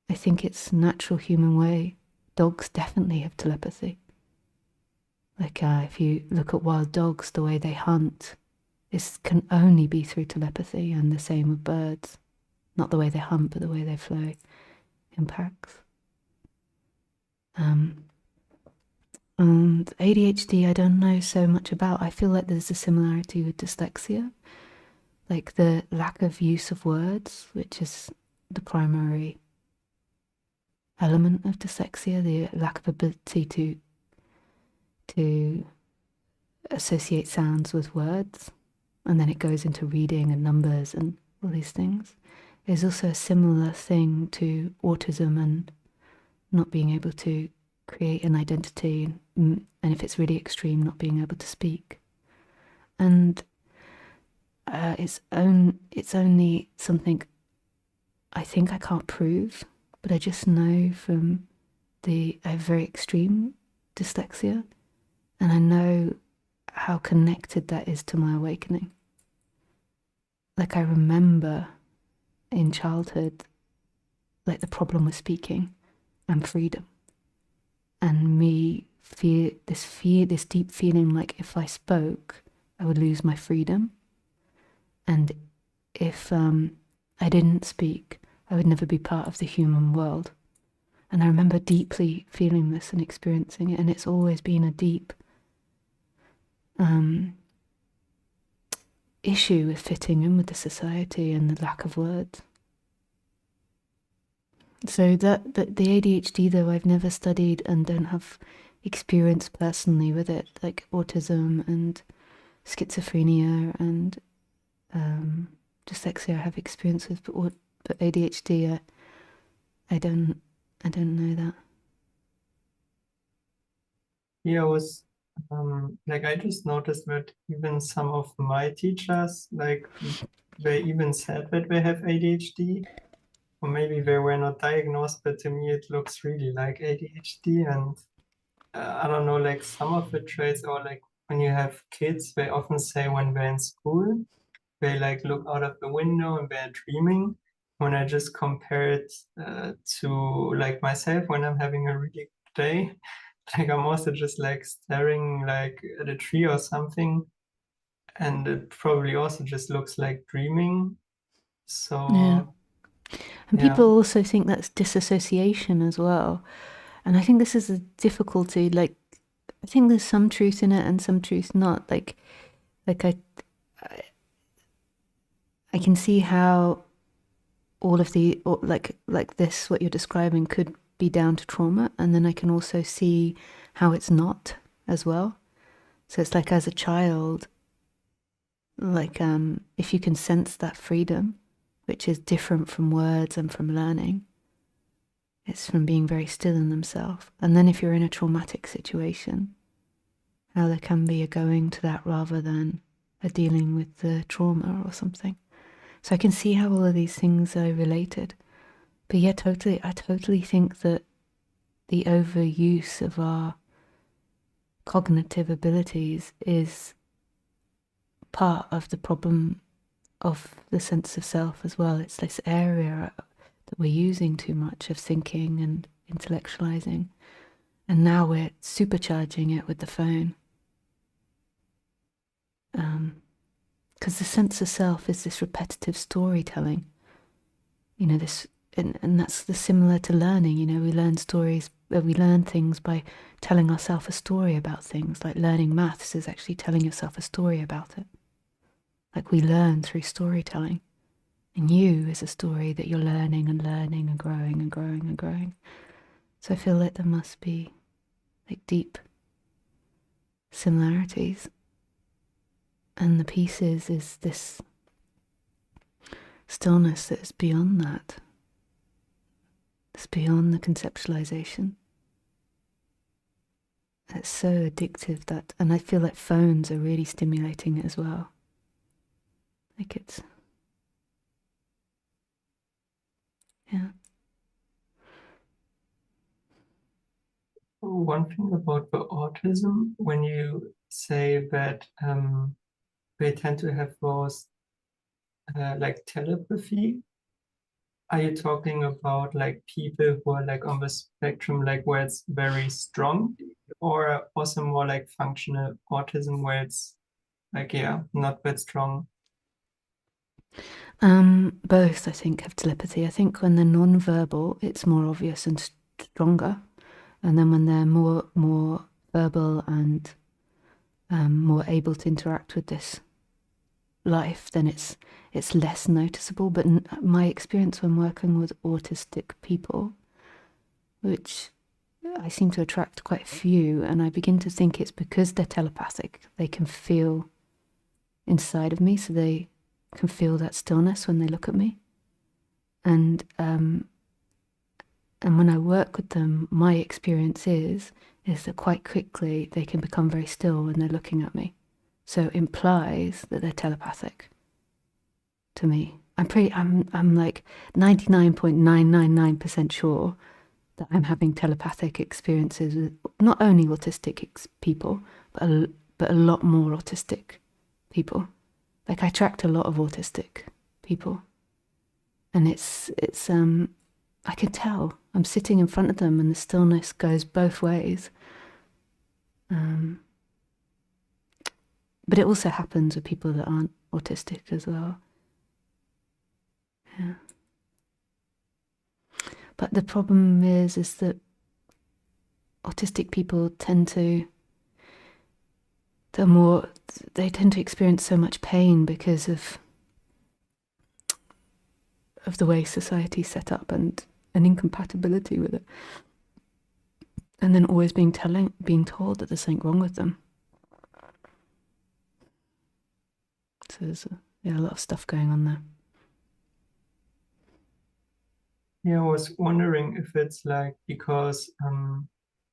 I think it's a natural human way. Dogs definitely have telepathy. Like if you look at wild dogs, the way they hunt, this can only be through telepathy, and the same with birds. Not the way they hunt, but the way they fly in packs. And ADHD, I don't know so much about. I feel like there's a similarity with dyslexia, like the lack of use of words, which is the primary element of dyslexia, the lack of ability to associate sounds with words, and then it goes into reading and numbers and all these things. There's also a similar thing to autism and not being able to create an identity, and if it's really extreme, not being able to speak. And it's only something I think I can't prove, but I just know from I have very extreme dyslexia, and I know how connected that is to my awakening. Like I remember in childhood, like the problem with speaking and freedom, and me feel this deep feeling like if I spoke, I would lose my freedom, and if I didn't speak, I would never be part of the human world. And I remember deeply feeling this and experiencing it, and it's always been a deep issue with fitting in with the society and the lack of words. So the ADHD, though, I've never studied and don't have experience personally with it, like autism and schizophrenia and dyslexia I have experience with, but ADHD, I don't know that. Yeah, I just noticed that even some of my teachers, like they even said that they have ADHD, or maybe they were not diagnosed, but to me it looks really like ADHD. And I don't know, like some of the traits, or like when you have kids, they often say when they're in school, they like look out of the window and they're dreaming. When I just compare it to like myself when I'm having a really good day, like I'm also just like staring like at a tree or something, and it probably also just looks like dreaming. So Yeah. And yeah. people also think that's disassociation as well. And I think this is a difficulty. Like, I think there's some truth in it and some truth not. Like I can see how all of like this, what you're describing, could be down to trauma, and then I can also see how it's not as well. So it's like as a child, like if you can sense that freedom, which is different from words and from learning, it's from being very still in themselves. And then if you're in a traumatic situation, how there can be a going to that rather than a dealing with the trauma or something. So I can see how all of these things are related. But yeah, I totally think that the overuse of our cognitive abilities is part of the problem of the sense of self as well. It's this area that we're using too much of thinking and intellectualizing, and now we're supercharging it with the phone. Because the sense of self is this repetitive storytelling, you know, this, and that's the similar to learning. You know, we learn stories, we learn things by telling ourselves a story about things. Like learning maths is actually telling yourself a story about it. Like we learn through storytelling, and you is a story that you're learning and learning and growing and growing and growing. So I feel like there must be like deep similarities. And the peace is this stillness that is beyond that. It's beyond the conceptualization. It's so addictive that, and I feel like phones are really stimulating it as well. Like it's, yeah. One thing about the autism, when you say that they tend to have those like telepathy, are you talking about like people who are like on the spectrum, like where it's very strong, or also more like functional autism where it's like, yeah, not that strong? Both, I think, have telepathy. I think when they're non-verbal, it's more obvious and stronger, and then when they're more verbal and more able to interact with this life, then it's less noticeable. But my experience when working with autistic people, which I seem to attract quite a few, and I begin to think it's because they're telepathic. They can feel inside of me, so they can feel that stillness when they look at me. And when I work with them, my experience is that quite quickly they can become very still when they're looking at me. So it implies that they're telepathic to me. I'm like 99.999% sure that I'm having telepathic experiences with not only autistic people, but a lot more autistic people. Like I attract a lot of autistic people, and it's I can tell. I'm sitting in front of them, and the stillness goes both ways. But it also happens with people that aren't autistic as well. Yeah. But the problem is that autistic people tend to experience so much pain because of the way society's set up and an incompatibility with it. And then always being told that there's something wrong with them. So there's a lot of stuff going on there. Yeah, I was wondering if it's like because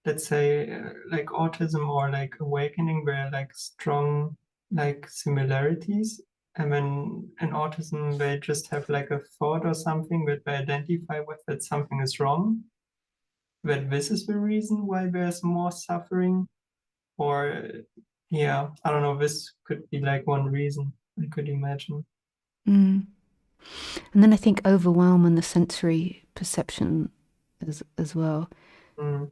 let's say like autism or like awakening were like strong like similarities, and then in autism they just have like a thought or something that they identify with that something is wrong, that this is the reason why there's more suffering, or yeah, I don't know, this could be like one reason I could imagine. Mm. And then I think overwhelm and the sensory perception as well. Mm.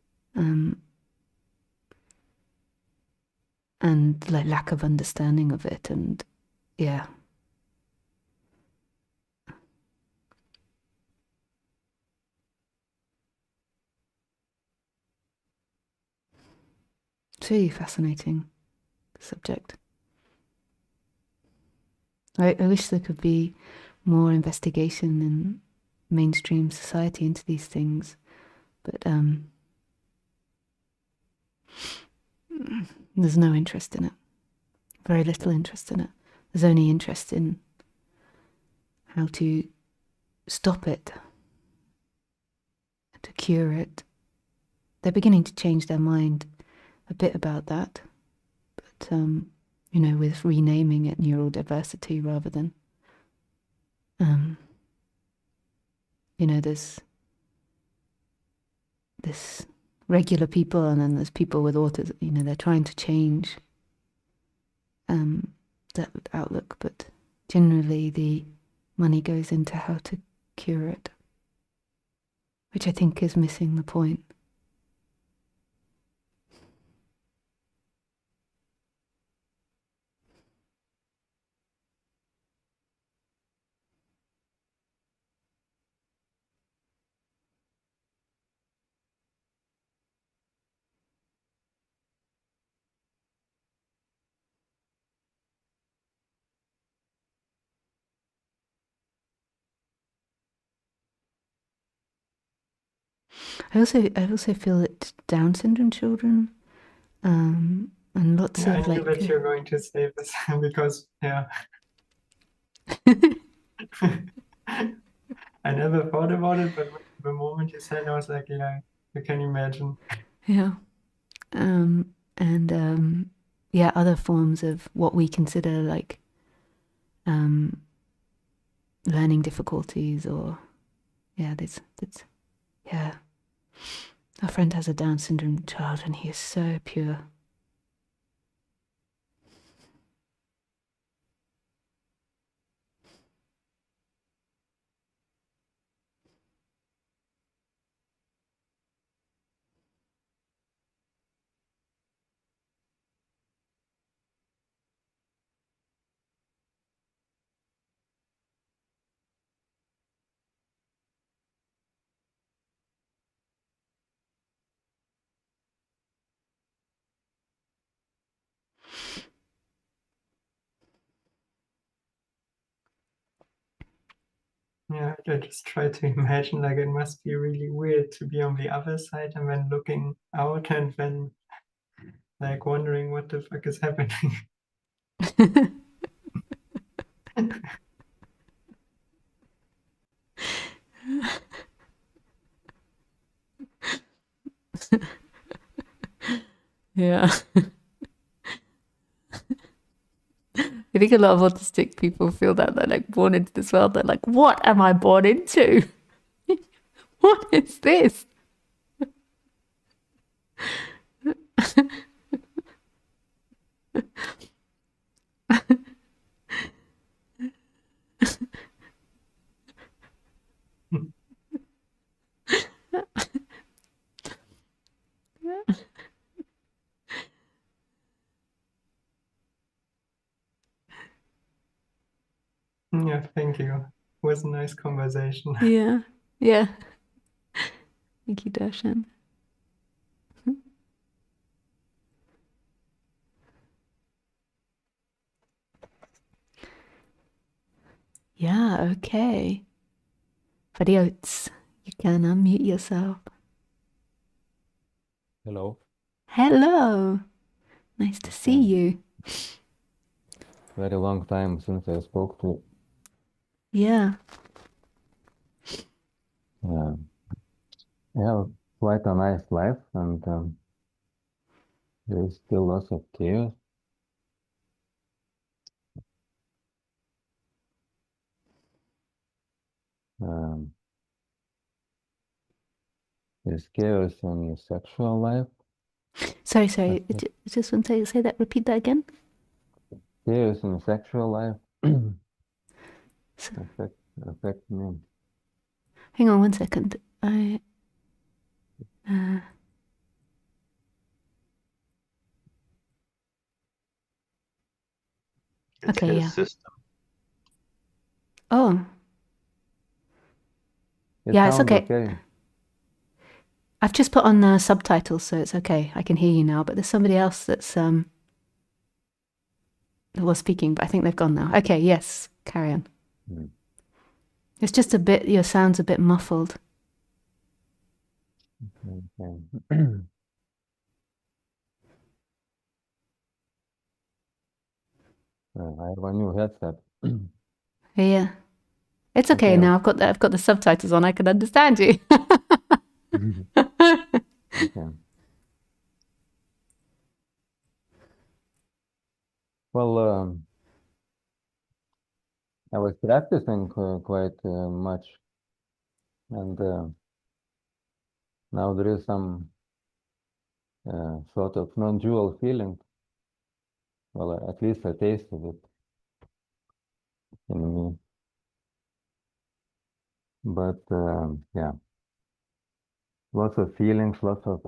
And like lack of understanding of it, and yeah. It's really fascinating subject. I wish there could be more investigation in mainstream society into these things, but there's no interest in it. Very little interest in it. There's only interest in how to stop it, to cure it. They're beginning to change their mind a bit about that, but with renaming it neurodiversity rather than there's this regular people, and then there's people with autism. They're trying to change that outlook, but generally the money goes into how to cure it, which I think is missing the point. I also feel that Down syndrome children And lots Yeah, I of knew like that you're going to say this because, yeah, I never thought about it, but the moment you said, I was like, yeah, I can imagine. yeah. And yeah, other forms of what we consider like learning difficulties, or yeah, that's yeah. Our friend has a Down syndrome child, and he is so pure. Yeah, I just try to imagine like it must be really weird to be on the other side and then looking out and then like wondering what the fuck is happening. Yeah. I think a lot of autistic people feel that they're like born into this world. They're like, what am I born into? What is this? Yeah, thank you. It was a nice conversation. Yeah. Yeah. Thank you, Darshan. Yeah, okay. Fariots, you can unmute yourself. Hello. Hello. Nice to see you. Very long time since I spoke to Yeah. uh, I have quite a nice life, and there's still lots of chaos. Um, there's chaos in the sexual life. Sorry. Just want to say that. Repeat that again. Chaos in the sexual life So, affect me. hang on one second. It's Okay, his yeah. system. Oh, It yeah, it's sounds okay. okay. I've just put on subtitles, so it's okay. I can hear you now. But there's somebody else that's that was speaking, but I think they've gone now. Okay, yes, carry on. Mm. It's just a bit. Your sound's a bit muffled. Okay. I have a new headset. Yeah, it's okay Okay. now. I've got the subtitles on. I can understand you. Okay. Well, I was practicing quite much, and now there is some sort of non-dual feeling. Well, at least a taste of it in me. But yeah, lots of feelings, lots of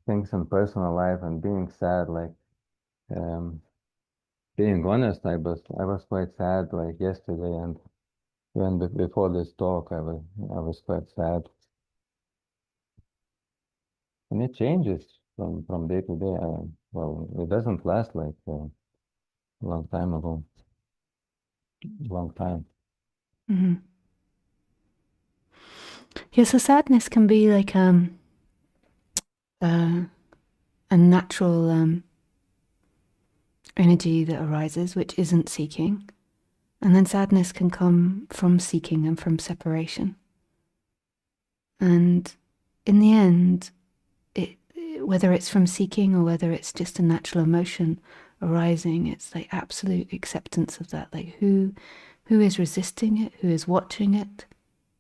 things in personal life, and being sad. Like um, being honest, I was quite sad like yesterday, and even before this talk, I was quite sad, and it changes from day to day. Well, it doesn't last like a long time ago, long time. Mm-hmm. Yeah, so sadness can be like a natural energy that arises, which isn't seeking. And then sadness can come from seeking and from separation. And in the end, whether it's from seeking or whether it's just a natural emotion arising, it's like absolute acceptance of that. Like who is resisting it, who is watching it,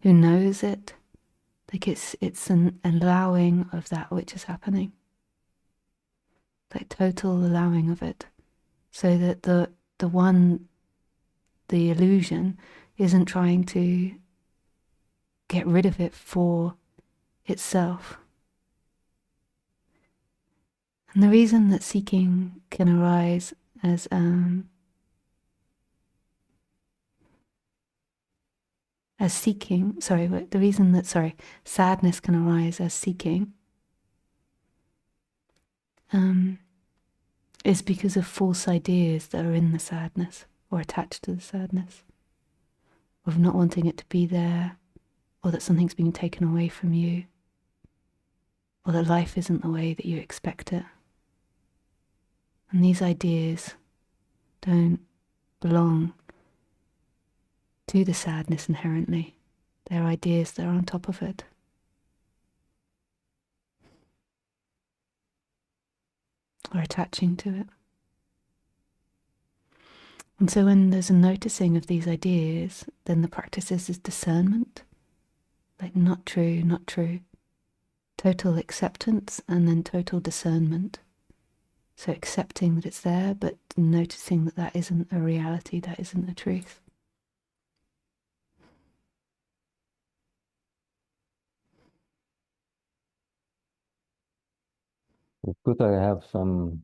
who knows it. Like it's an allowing of that which is happening. Like total allowing of it. So that the illusion isn't trying to get rid of it for itself. And the reason that seeking can arise as sadness can arise as seeking is because of false ideas that are in the sadness or attached to the sadness, of not wanting it to be there, or that something's being taken away from you, or that life isn't the way that you expect it. And these ideas don't belong to the sadness inherently. They're ideas that are on top of it. Or attaching to it. And so when there's a noticing of these ideas, then the practice is discernment. Like not true, not true. Total acceptance and then total discernment. So accepting that it's there, but noticing that that isn't a reality, that isn't a truth. It's good I have some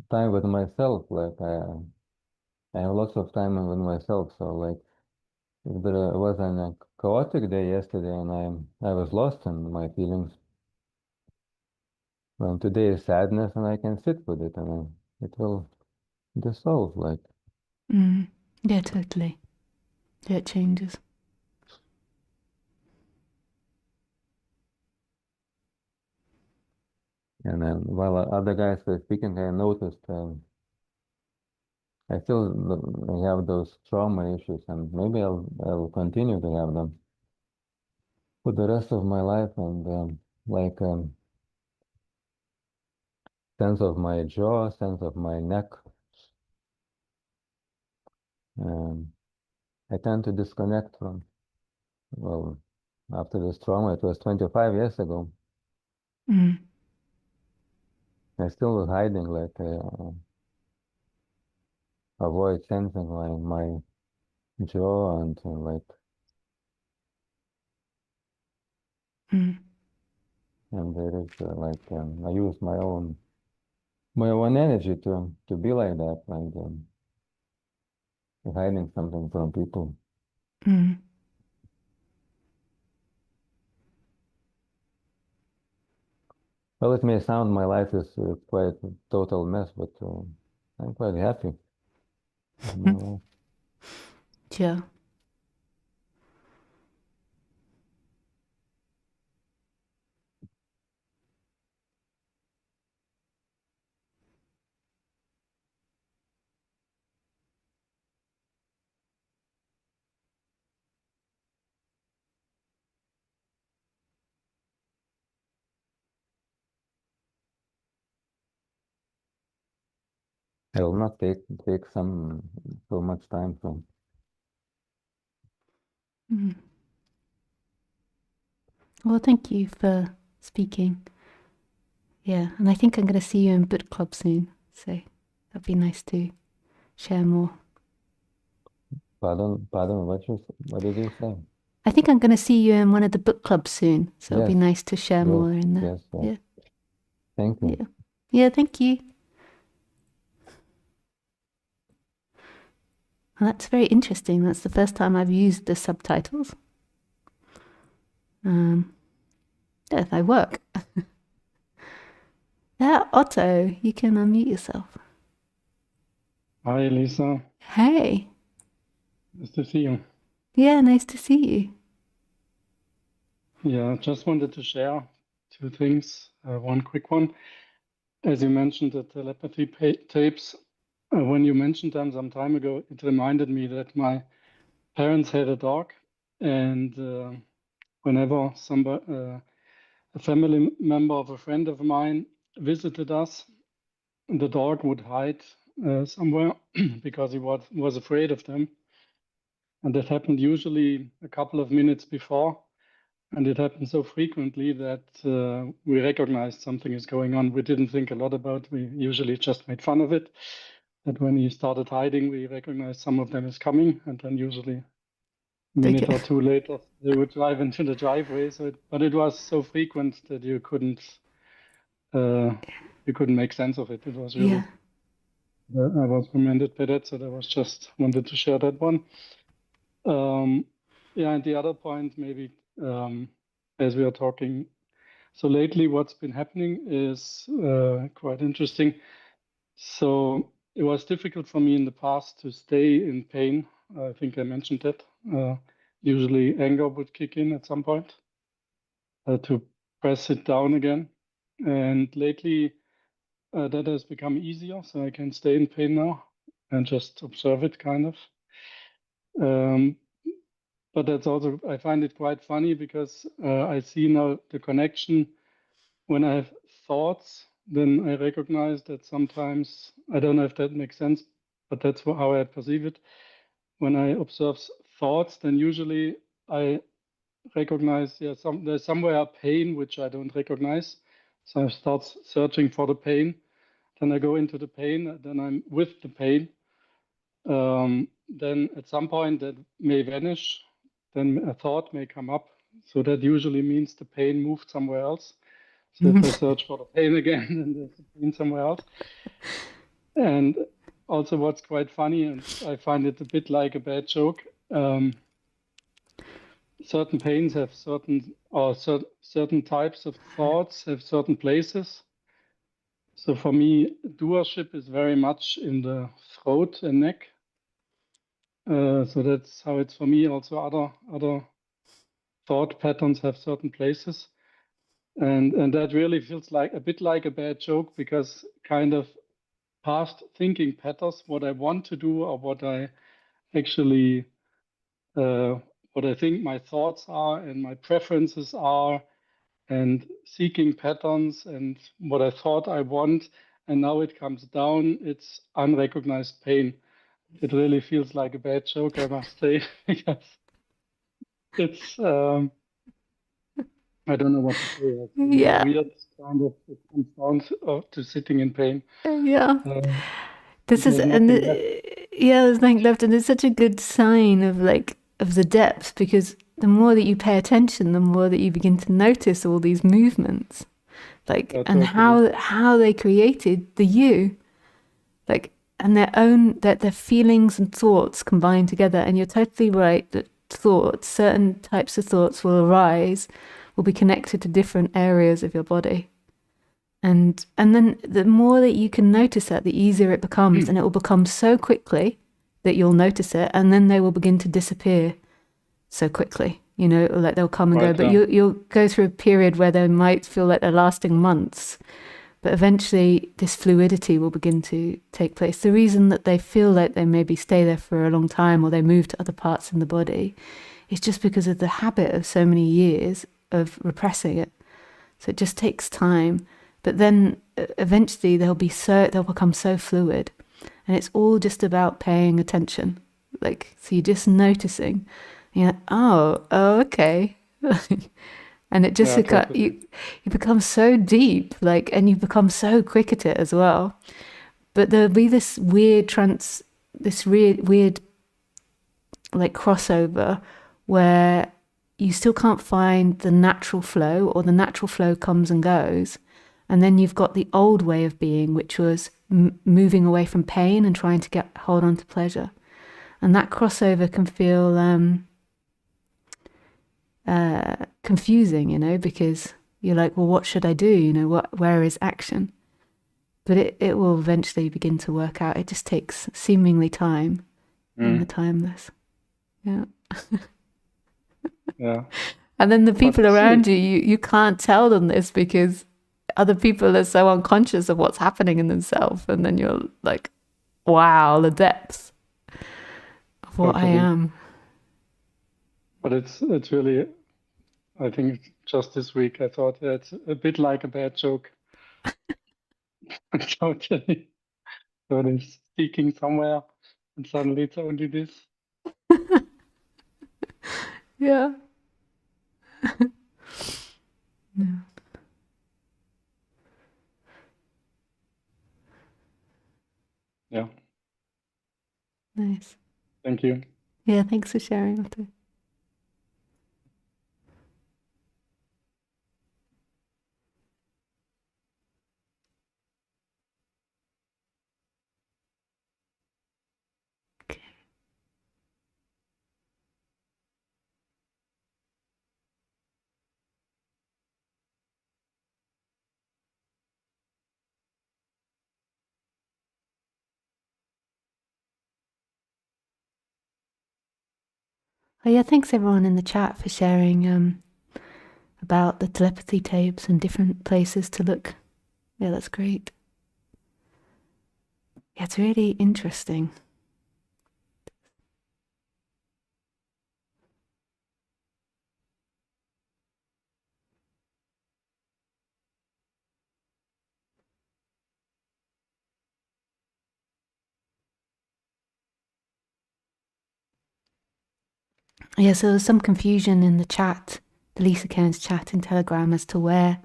time with myself. Like I have lots of time with myself. So like there was a chaotic day yesterday, and I was lost in my feelings. Well, today is sadness, and I can sit with it, and it will dissolve. Like Yeah, totally. Yeah, it changes. And then while other guys were speaking, I noticed I still have those trauma issues, and maybe I'll continue to have them for the rest of my life. And like sense of my jaw, sense of my neck. I tend to disconnect from. Well, after this trauma, it was 25 years ago. I still was hiding, like avoid sensing my jaw and like. And there is like I use my own energy to be like that, like hiding something from people. Well, it may sound my life is quite a total mess, but I'm quite happy with my life. Yeah. I will not take so much time from. Well, thank you for speaking. Yeah, and I think I'm going to see you in book club soon, so that'd be nice to share more. Pardon, what did you say? I think I'm going to see you in one of the book clubs soon, so it'll be Yes, nice to share yes, more in there. yes, yes. Yeah. Thank you. Yeah. Yeah, thank you. Well, that's very interesting. That's the first time I've used the subtitles. Yeah, they work. Yeah, Otto, you can unmute yourself. Hi, Lisa. Hey. Nice to see you. Yeah, nice to see you. Yeah, just wanted to share two things. One quick one. as you mentioned the telepathy tapes, when you mentioned them some time ago, it reminded me that my parents had a dog, and whenever somebody, a family member of a friend of mine visited us, the dog would hide somewhere because he was afraid of them. And that happened usually a couple of minutes before. And it happened so frequently that we recognized something is going on. We didn't think a lot about it. We usually just made fun of it. That when he started hiding, we recognized some of them is coming. And then usually a minute or two later, they would drive into the driveway. But it was so frequent that you couldn't make sense of it. It was really, I was reminded by that. So I was just wanted to share that one. Yeah, and the other point, maybe as we are talking, so lately what's been happening is quite interesting. So it was difficult for me in the past to stay in pain. I think I mentioned that. Usually anger would kick in at some point to press it down again. And lately that has become easier, so I can stay in pain now and just observe it kind of. But that's also, I find it quite funny because I see now the connection. When I have thoughts, then I recognize that sometimes, I don't know if that makes sense, but that's how I perceive it. When I observe thoughts, then usually I recognize there's somewhere pain which I don't recognize. So I start searching for the pain. Then I go into the pain, then I'm with the pain. Then at some point that may vanish, then a thought may come up. So that usually means the pain moved somewhere else. So if I search for the pain again, then there's the pain somewhere else. And also what's quite funny, and I find it a bit like a bad joke, certain pains have certain types of thoughts have certain places. So for me, doership is very much in the throat and neck. So that's how it's for me. Also, other thought patterns have certain places, and that really feels like a bit like a bad joke, because kind of past thinking patterns, what I want to do or what I actually, what I think my thoughts are and my preferences are, and seeking patterns and what I thought I want, and now it comes down, it's unrecognized pain. It really feels like a bad joke, I must say, because it's, I don't know what to say. It's weird, kind of, it comes down to sitting in pain. This is, and there's nothing left, and it's such a good sign of the depth, because the more that you pay attention, the more that you begin to notice all these movements, and how they created the you, and their feelings and thoughts combined together. And you're totally right that certain types of thoughts will arise, will be connected to different areas of your body. And then the more that you can notice that, the easier it becomes, and it will become so quickly that you'll notice it, and then they will begin to disappear so quickly, they'll come and go, but you'll go through a period where they might feel like they're lasting months, but eventually this fluidity will begin to take place. The reason that they feel like they maybe stay there for a long time, or they move to other parts in the body, is just because of the habit of so many years of repressing it. So it just takes time. But then eventually they'll become so fluid, and it's all just about paying attention. So you're just noticing, and you're like, oh, okay. And it just, you become so deep, and you become so quick at it as well. But there'll be this weird crossover where you still can't find the natural flow, or the natural flow comes and goes. And then you've got the old way of being, which was moving away from pain and trying to hold on to pleasure. And that crossover can feel confusing, because you're like, well, what should I do? Where is action? But it will eventually begin to work out. It just takes seemingly time in the timeless. Yeah. Yeah. And then the people around you can't tell them this, because other people are so unconscious of what's happening in themselves, and then you're like, wow, the depth of what I Totally. am. But it's really, I think just this week I thought it's a bit like a bad joke. Totally. So it's seeking somewhere, and suddenly it's only this. Yeah. Yeah. Yeah. Nice. Thank you. Yeah, thanks for sharing, Otto. Okay. Oh yeah, thanks everyone in the chat for sharing about the telepathy tapes and different places to look. Yeah, that's great. Yeah, it's really interesting. Yeah, so there's some confusion in the chat, the Lisa Cairns chat in Telegram, as to where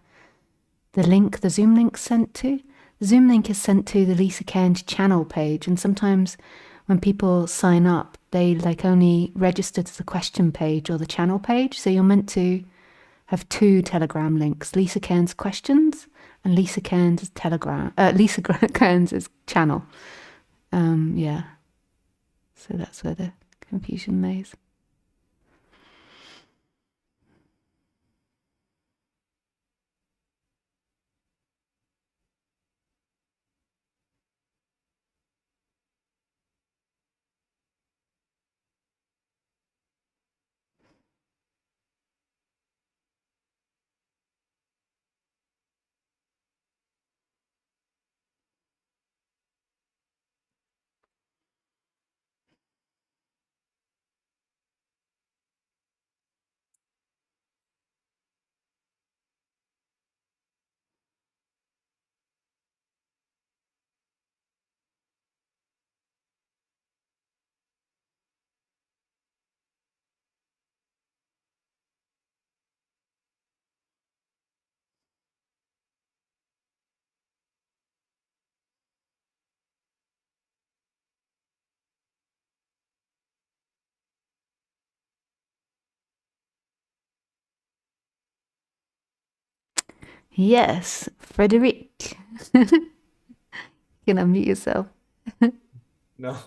the link, the Zoom link, sent to. The Zoom link is sent to the Lisa Cairns channel page, and sometimes when people sign up, they like only register to the question page or the channel page. So you're meant to have two Telegram links: Lisa Cairns questions and Lisa Cairns Telegram. Lisa Cairns channel. Yeah. So that's where the confusion lays. Yes, Frederic. You can unmute yourself. No.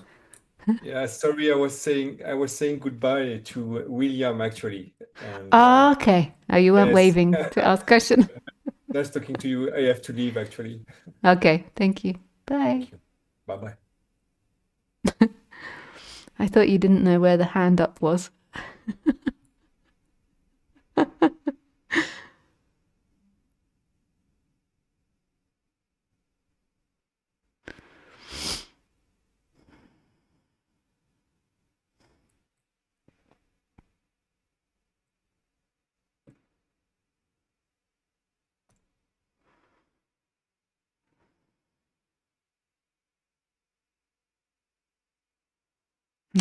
Yeah, sorry, I was saying goodbye to William actually. And Oh, okay. Oh, you weren't yes, waving to ask question. nice talking to you. I have to leave actually. Okay, thank you. Bye. Thank you. Bye-bye. I thought you didn't know where the hand up was.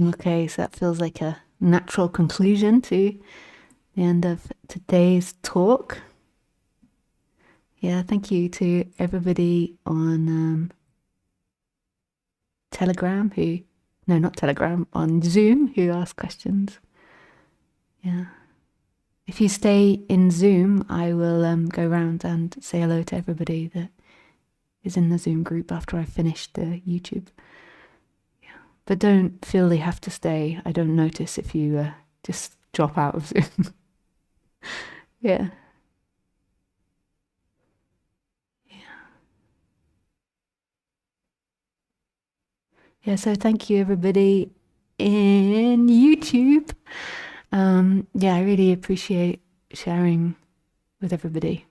Okay, so that feels like a natural conclusion to the end of today's talk. Yeah, thank you to everybody on Telegram on Zoom who asked questions. Yeah. If you stay in Zoom, I will go around and say hello to everybody that is in the Zoom group after I've finished the YouTube. Yeah. But don't feel you have to stay. I don't notice if you just drop out of Zoom. Yeah. Yeah, so thank you everybody in YouTube. Yeah, I really appreciate sharing with everybody.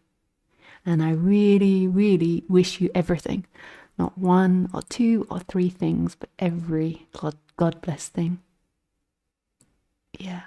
And I really, really wish you everything. Not one or two or three things, but every God bless thing. Yeah.